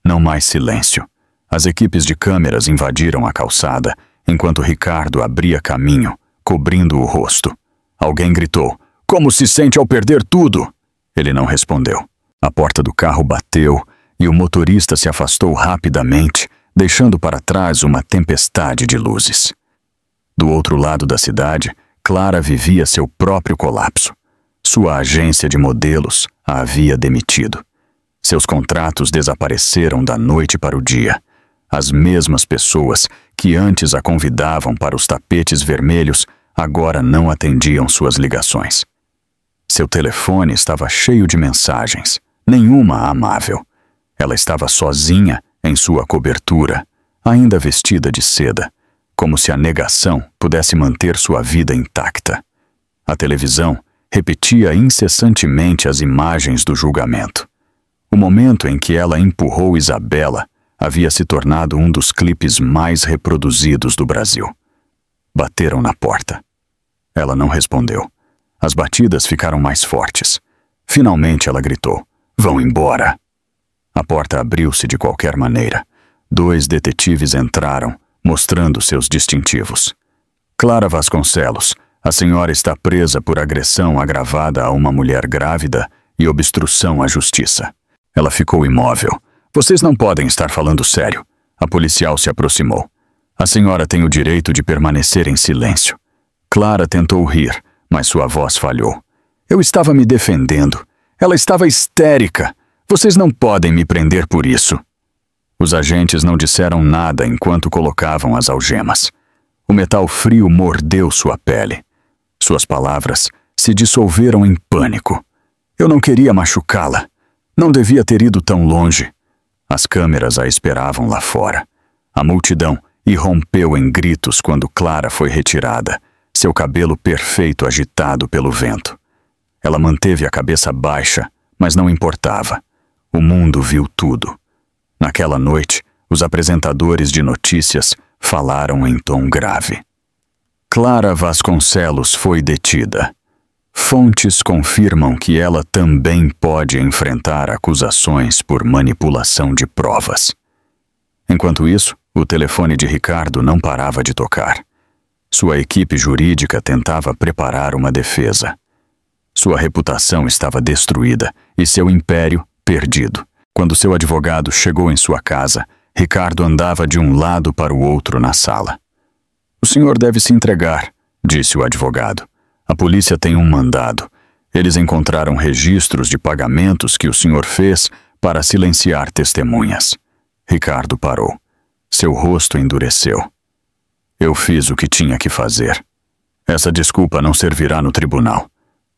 Não mais silêncio. As equipes de câmeras invadiram a calçada, enquanto Ricardo abria caminho, cobrindo o rosto. Alguém gritou, "Como se sente ao perder tudo?" Ele não respondeu. A porta do carro bateu e o motorista se afastou rapidamente, deixando para trás uma tempestade de luzes. Do outro lado da cidade, Clara vivia seu próprio colapso. Sua agência de modelos a havia demitido. Seus contratos desapareceram da noite para o dia. As mesmas pessoas que antes a convidavam para os tapetes vermelhos agora não atendiam suas ligações. Seu telefone estava cheio de mensagens, nenhuma amável. Ela estava sozinha em sua cobertura, ainda vestida de seda, como se a negação pudesse manter sua vida intacta. A televisão repetia incessantemente as imagens do julgamento. O momento em que ela empurrou Isabela havia se tornado um dos clipes mais reproduzidos do Brasil. Bateram na porta. Ela não respondeu. As batidas ficaram mais fortes. Finalmente ela gritou, "Vão embora!" A porta abriu-se de qualquer maneira. 2 detetives entraram, mostrando seus distintivos. "Clara Vasconcelos, a senhora está presa por agressão agravada a uma mulher grávida e obstrução à justiça." Ela ficou imóvel. "Vocês não podem estar falando sério." A policial se aproximou. "A senhora tem o direito de permanecer em silêncio." Clara tentou rir, mas sua voz falhou. "Eu estava me defendendo. Ela estava histérica. Vocês não podem me prender por isso." Os agentes não disseram nada enquanto colocavam as algemas. O metal frio mordeu sua pele. Suas palavras se dissolveram em pânico. "Eu não queria machucá-la. Não devia ter ido tão longe." As câmeras a esperavam lá fora. A multidão irrompeu em gritos quando Clara foi retirada, seu cabelo perfeito agitado pelo vento. Ela manteve a cabeça baixa, mas não importava. O mundo viu tudo. Naquela noite, os apresentadores de notícias falaram em tom grave. Clara Vasconcelos foi detida. Fontes confirmam que ela também pode enfrentar acusações por manipulação de provas. Enquanto isso, o telefone de Ricardo não parava de tocar. Sua equipe jurídica tentava preparar uma defesa. Sua reputação estava destruída e seu império perdido. Quando seu advogado chegou em sua casa, Ricardo andava de um lado para o outro na sala. "O senhor deve se entregar", disse o advogado. "A polícia tem um mandado. Eles encontraram registros de pagamentos que o senhor fez para silenciar testemunhas." Ricardo parou. Seu rosto endureceu. "Eu fiz o que tinha que fazer. Essa desculpa não servirá no tribunal",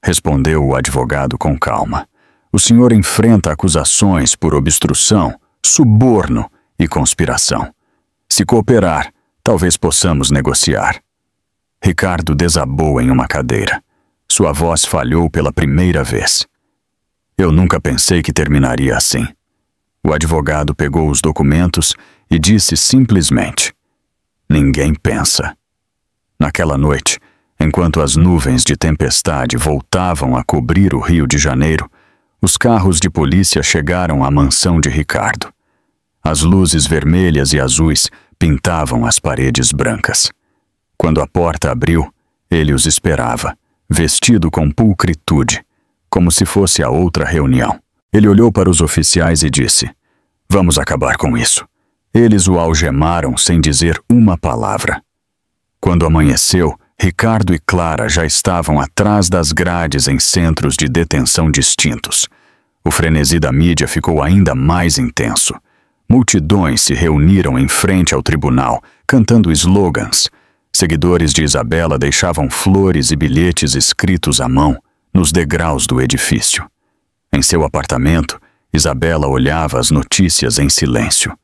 respondeu o advogado com calma. "O senhor enfrenta acusações por obstrução, suborno e conspiração. Se cooperar, talvez possamos negociar." Ricardo desabou em uma cadeira. Sua voz falhou pela primeira vez. "Eu nunca pensei que terminaria assim." O advogado pegou os documentos e disse simplesmente: "Ninguém pensa." Naquela noite, enquanto as nuvens de tempestade voltavam a cobrir o Rio de Janeiro, os carros de polícia chegaram à mansão de Ricardo. As luzes vermelhas e azuis pintavam as paredes brancas. Quando a porta abriu, ele os esperava, vestido com pulcritude, como se fosse a outra reunião. Ele olhou para os oficiais e disse: "Vamos acabar com isso." Eles o algemaram sem dizer uma palavra. Quando amanheceu, Ricardo e Clara já estavam atrás das grades em centros de detenção distintos. O frenesi da mídia ficou ainda mais intenso. Multidões se reuniram em frente ao tribunal, cantando slogans. Seguidores de Isabela deixavam flores e bilhetes escritos à mão nos degraus do edifício. Em seu apartamento, Isabela olhava as notícias em silêncio.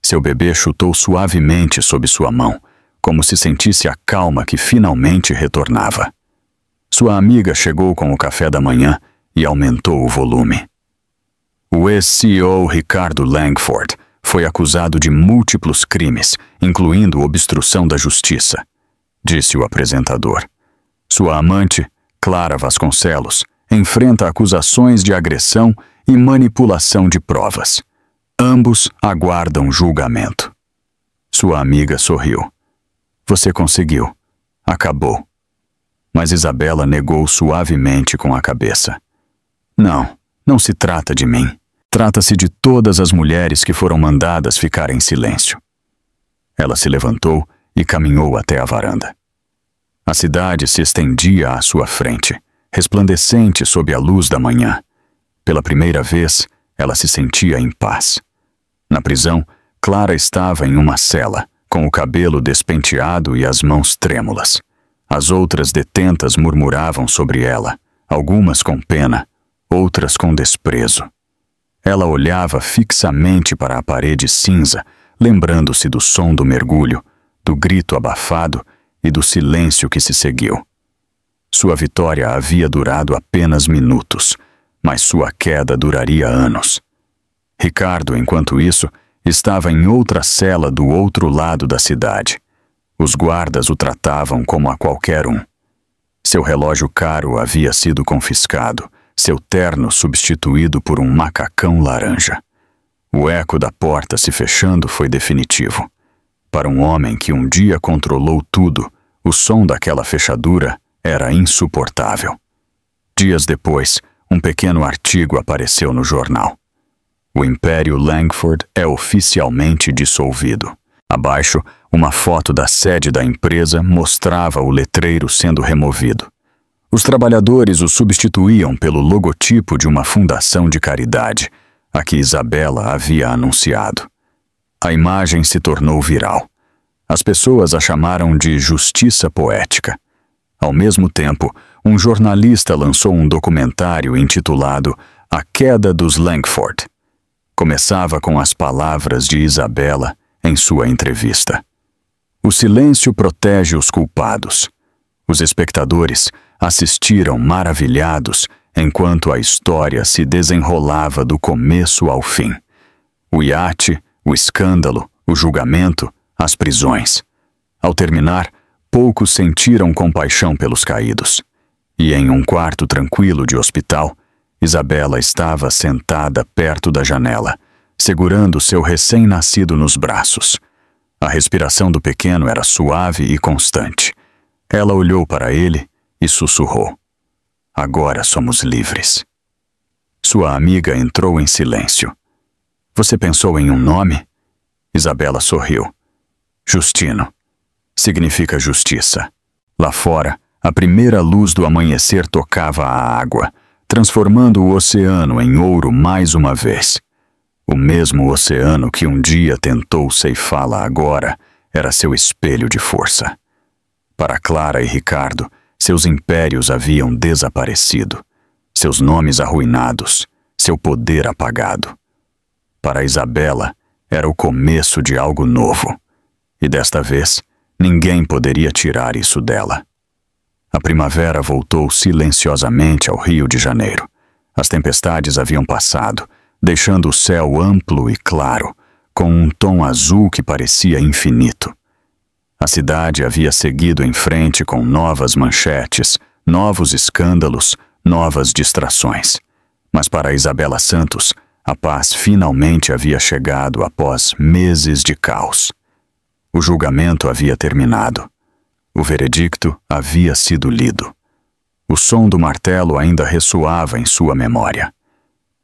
Seu bebê chutou suavemente sob sua mão, como se sentisse a calma que finalmente retornava. Sua amiga chegou com o café da manhã e aumentou o volume. O ex-CEO Ricardo Langford foi acusado de múltiplos crimes, incluindo obstrução da justiça, disse o apresentador. Sua amante, Clara Vasconcelos, enfrenta acusações de agressão e manipulação de provas. Ambos aguardam julgamento. Sua amiga sorriu. Você conseguiu. Acabou. Mas Isabela negou suavemente com a cabeça. Não se trata de mim. Trata-se de todas as mulheres que foram mandadas ficar em silêncio. Ela se levantou e caminhou até a varanda. A cidade se estendia à sua frente, resplandecente sob a luz da manhã. Pela primeira vez, ela se sentia em paz. Na prisão, Clara estava em uma cela, com o cabelo despenteado e as mãos trêmulas. As outras detentas murmuravam sobre ela, algumas com pena, outras com desprezo. Ela olhava fixamente para a parede cinza, lembrando-se do som do mergulho, do grito abafado e do silêncio que se seguiu. Sua vitória havia durado apenas minutos, mas sua queda duraria anos. Ricardo, enquanto isso, estava em outra cela do outro lado da cidade. Os guardas o tratavam como a qualquer um. Seu relógio caro havia sido confiscado, seu terno substituído por um macacão laranja. O eco da porta se fechando foi definitivo. Para um homem que um dia controlou tudo, o som daquela fechadura era insuportável. Dias depois, um pequeno artigo apareceu no jornal. O Império Langford é oficialmente dissolvido. Abaixo, uma foto da sede da empresa mostrava o letreiro sendo removido. Os trabalhadores o substituíam pelo logotipo de uma fundação de caridade, a que Isabela havia anunciado. A imagem se tornou viral. As pessoas a chamaram de justiça poética. Ao mesmo tempo, um jornalista lançou um documentário intitulado A Queda dos Langford. Começava com as palavras de Isabela em sua entrevista. O silêncio protege os culpados. Os espectadores assistiram maravilhados enquanto a história se desenrolava do começo ao fim. O iate, o escândalo, o julgamento, as prisões. Ao terminar, poucos sentiram compaixão pelos caídos. E em um quarto tranquilo de hospital, Isabela estava sentada perto da janela, segurando seu recém-nascido nos braços. A respiração do pequeno era suave e constante. Ela olhou para ele e sussurrou: "Agora somos livres." Sua amiga entrou em silêncio. "Você pensou em um nome?" Isabela sorriu. "Justino. Significa justiça." Lá fora, a primeira luz do amanhecer tocava a água, transformando o oceano em ouro mais uma vez. O mesmo oceano que um dia tentou ceifá-la agora era seu espelho de força. Para Clara e Ricardo, seus impérios haviam desaparecido, seus nomes arruinados, seu poder apagado. Para Isabela, era o começo de algo novo, e desta vez, ninguém poderia tirar isso dela. A primavera voltou silenciosamente ao Rio de Janeiro. As tempestades haviam passado, deixando o céu amplo e claro, com um tom azul que parecia infinito. A cidade havia seguido em frente com novas manchetes, novos escândalos, novas distrações. Mas para Isabela Santos, a paz finalmente havia chegado após meses de caos. O julgamento havia terminado. O veredicto havia sido lido. O som do martelo ainda ressoava em sua memória.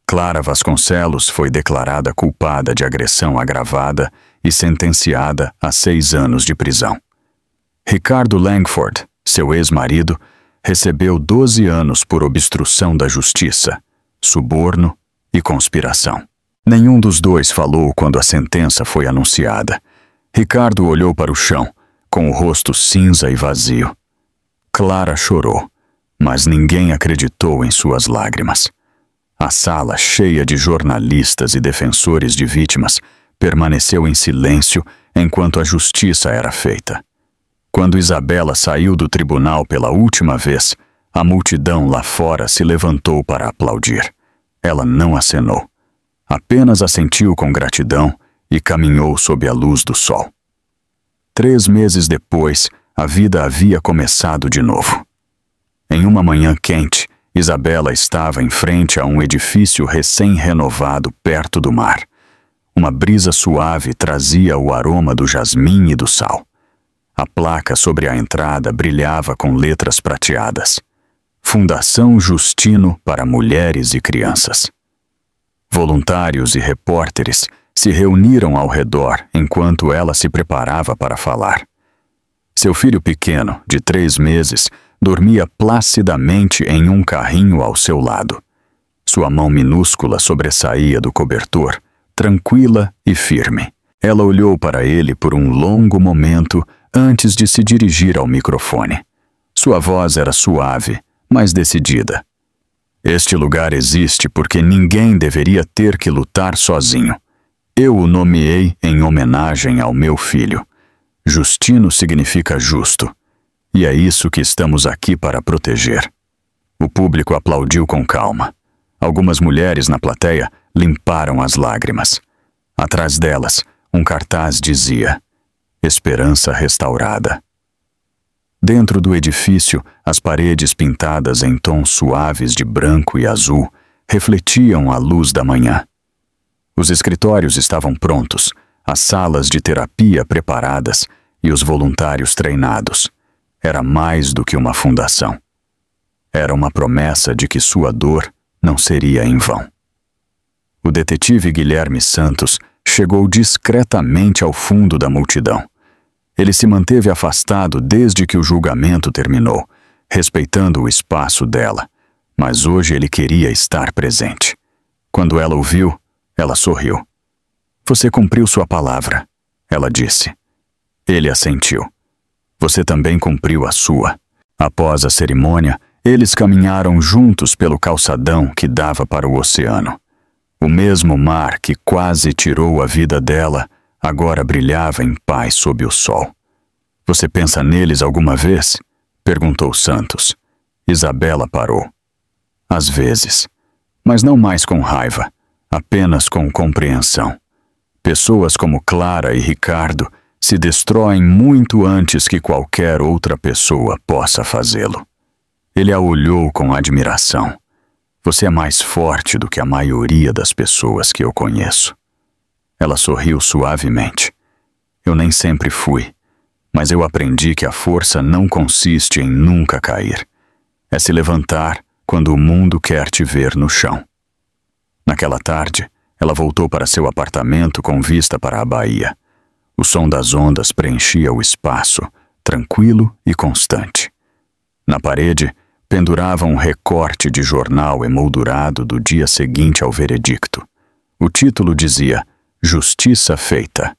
Clara Vasconcelos foi declarada culpada de agressão agravada e sentenciada a 6 anos de prisão. Ricardo Langford, seu ex-marido, recebeu 12 anos por obstrução da justiça, suborno e conspiração. Nenhum dos dois falou quando a sentença foi anunciada. Ricardo olhou para o chão, com o rosto cinza e vazio. Clara chorou, mas ninguém acreditou em suas lágrimas. A sala, cheia de jornalistas e defensores de vítimas, permaneceu em silêncio enquanto a justiça era feita. Quando Isabela saiu do tribunal pela última vez, a multidão lá fora se levantou para aplaudir. Ela não acenou. Apenas assentiu com gratidão e caminhou sob a luz do sol. 3 meses depois, a vida havia começado de novo. Em uma manhã quente, Isabela estava em frente a um edifício recém-renovado perto do mar. Uma brisa suave trazia o aroma do jasmim e do sal. A placa sobre a entrada brilhava com letras prateadas. Fundação Justino para Mulheres e Crianças. Voluntários e repórteres se reuniram ao redor enquanto ela se preparava para falar. Seu filho pequeno, de 3 meses, dormia placidamente em um carrinho ao seu lado. Sua mão minúscula sobressaía do cobertor, tranquila e firme. Ela olhou para ele por um longo momento antes de se dirigir ao microfone. Sua voz era suave, mas decidida. "Este lugar existe porque ninguém deveria ter que lutar sozinho. Eu o nomeei em homenagem ao meu filho. Justino significa justo. E é isso que estamos aqui para proteger." O público aplaudiu com calma. Algumas mulheres na plateia limparam as lágrimas. Atrás delas, um cartaz dizia: "Esperança restaurada." Dentro do edifício, as paredes pintadas em tons suaves de branco e azul refletiam a luz da manhã. Os escritórios estavam prontos, as salas de terapia preparadas e os voluntários treinados. Era mais do que uma fundação. Era uma promessa de que sua dor não seria em vão. O detetive Guilherme Santos chegou discretamente ao fundo da multidão. Ele se manteve afastado desde que o julgamento terminou, respeitando o espaço dela, mas hoje ele queria estar presente. Quando ela o viu, ela sorriu. "Você cumpriu sua palavra", ela disse. Ele assentiu. "Você também cumpriu a sua." Após a cerimônia, eles caminharam juntos pelo calçadão que dava para o oceano. O mesmo mar que quase tirou a vida dela agora brilhava em paz sob o sol. "Você pensa neles alguma vez?" Perguntou Santos. Isabela parou. Às vezes, mas não mais com raiva, apenas com compreensão. Pessoas como Clara e Ricardo se destroem muito antes que qualquer outra pessoa possa fazê-lo. Ele a olhou com admiração. Você é mais forte do que a maioria das pessoas que eu conheço. Ela sorriu suavemente. Eu nem sempre fui, mas eu aprendi que a força não consiste em nunca cair. É se levantar quando o mundo quer te ver no chão. Naquela tarde, ela voltou para seu apartamento com vista para a baía. O som das ondas preenchia o espaço, tranquilo e constante. Na parede, pendurava um recorte de jornal emoldurado do dia seguinte ao veredicto. O título dizia Justiça Feita.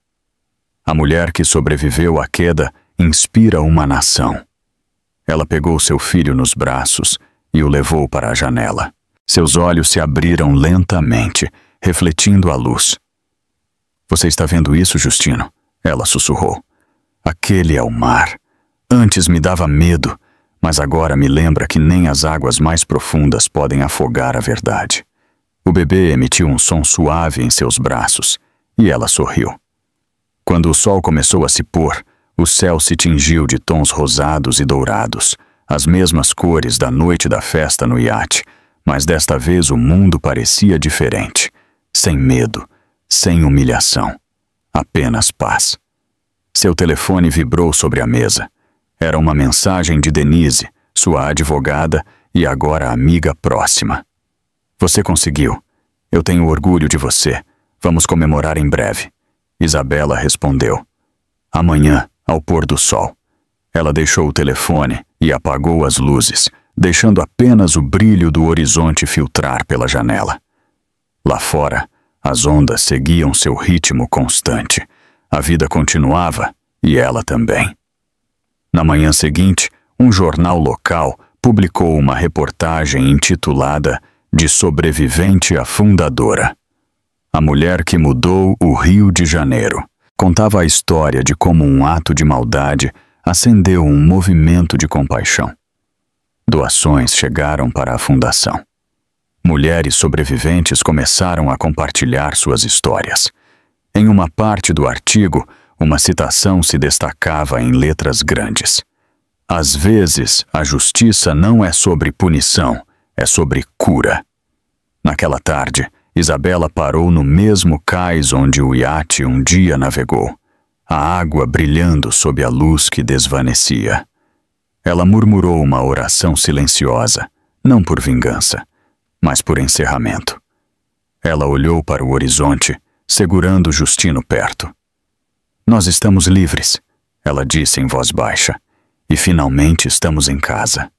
A mulher que sobreviveu à queda inspira uma nação. Ela pegou seu filho nos braços e o levou para a janela. Seus olhos se abriram lentamente, refletindo a luz. Você está vendo isso, Justino? Ela sussurrou. Aquele é o mar. Antes me dava medo, mas agora me lembra que nem as águas mais profundas podem afogar a verdade. O bebê emitiu um som suave em seus braços, e ela sorriu. Quando o sol começou a se pôr, o céu se tingiu de tons rosados e dourados, as mesmas cores da noite da festa no iate, mas desta vez o mundo parecia diferente, sem medo, sem humilhação, apenas paz. Seu telefone vibrou sobre a mesa. Era uma mensagem de Denise, sua advogada e agora amiga próxima. Você conseguiu. Eu tenho orgulho de você. Vamos comemorar em breve. Isabela respondeu. Amanhã, ao pôr do sol. Ela deixou o telefone e apagou as luzes, deixando apenas o brilho do horizonte filtrar pela janela. Lá fora, as ondas seguiam seu ritmo constante. A vida continuava e ela também. Na manhã seguinte, um jornal local publicou uma reportagem intitulada De Sobrevivente a Fundadora. A mulher que mudou o Rio de Janeiro. Contava a história de como um ato de maldade acendeu um movimento de compaixão. Doações chegaram para a fundação. Mulheres sobreviventes começaram a compartilhar suas histórias. Em uma parte do artigo, uma citação se destacava em letras grandes. Às vezes, a justiça não é sobre punição, é sobre cura. Naquela tarde, Isabela parou no mesmo cais onde o iate um dia navegou, a água brilhando sob a luz que desvanecia. Ela murmurou uma oração silenciosa, não por vingança, mas por encerramento. Ela olhou para o horizonte, segurando Justino perto. Nós estamos livres, ela disse em voz baixa, e finalmente estamos em casa.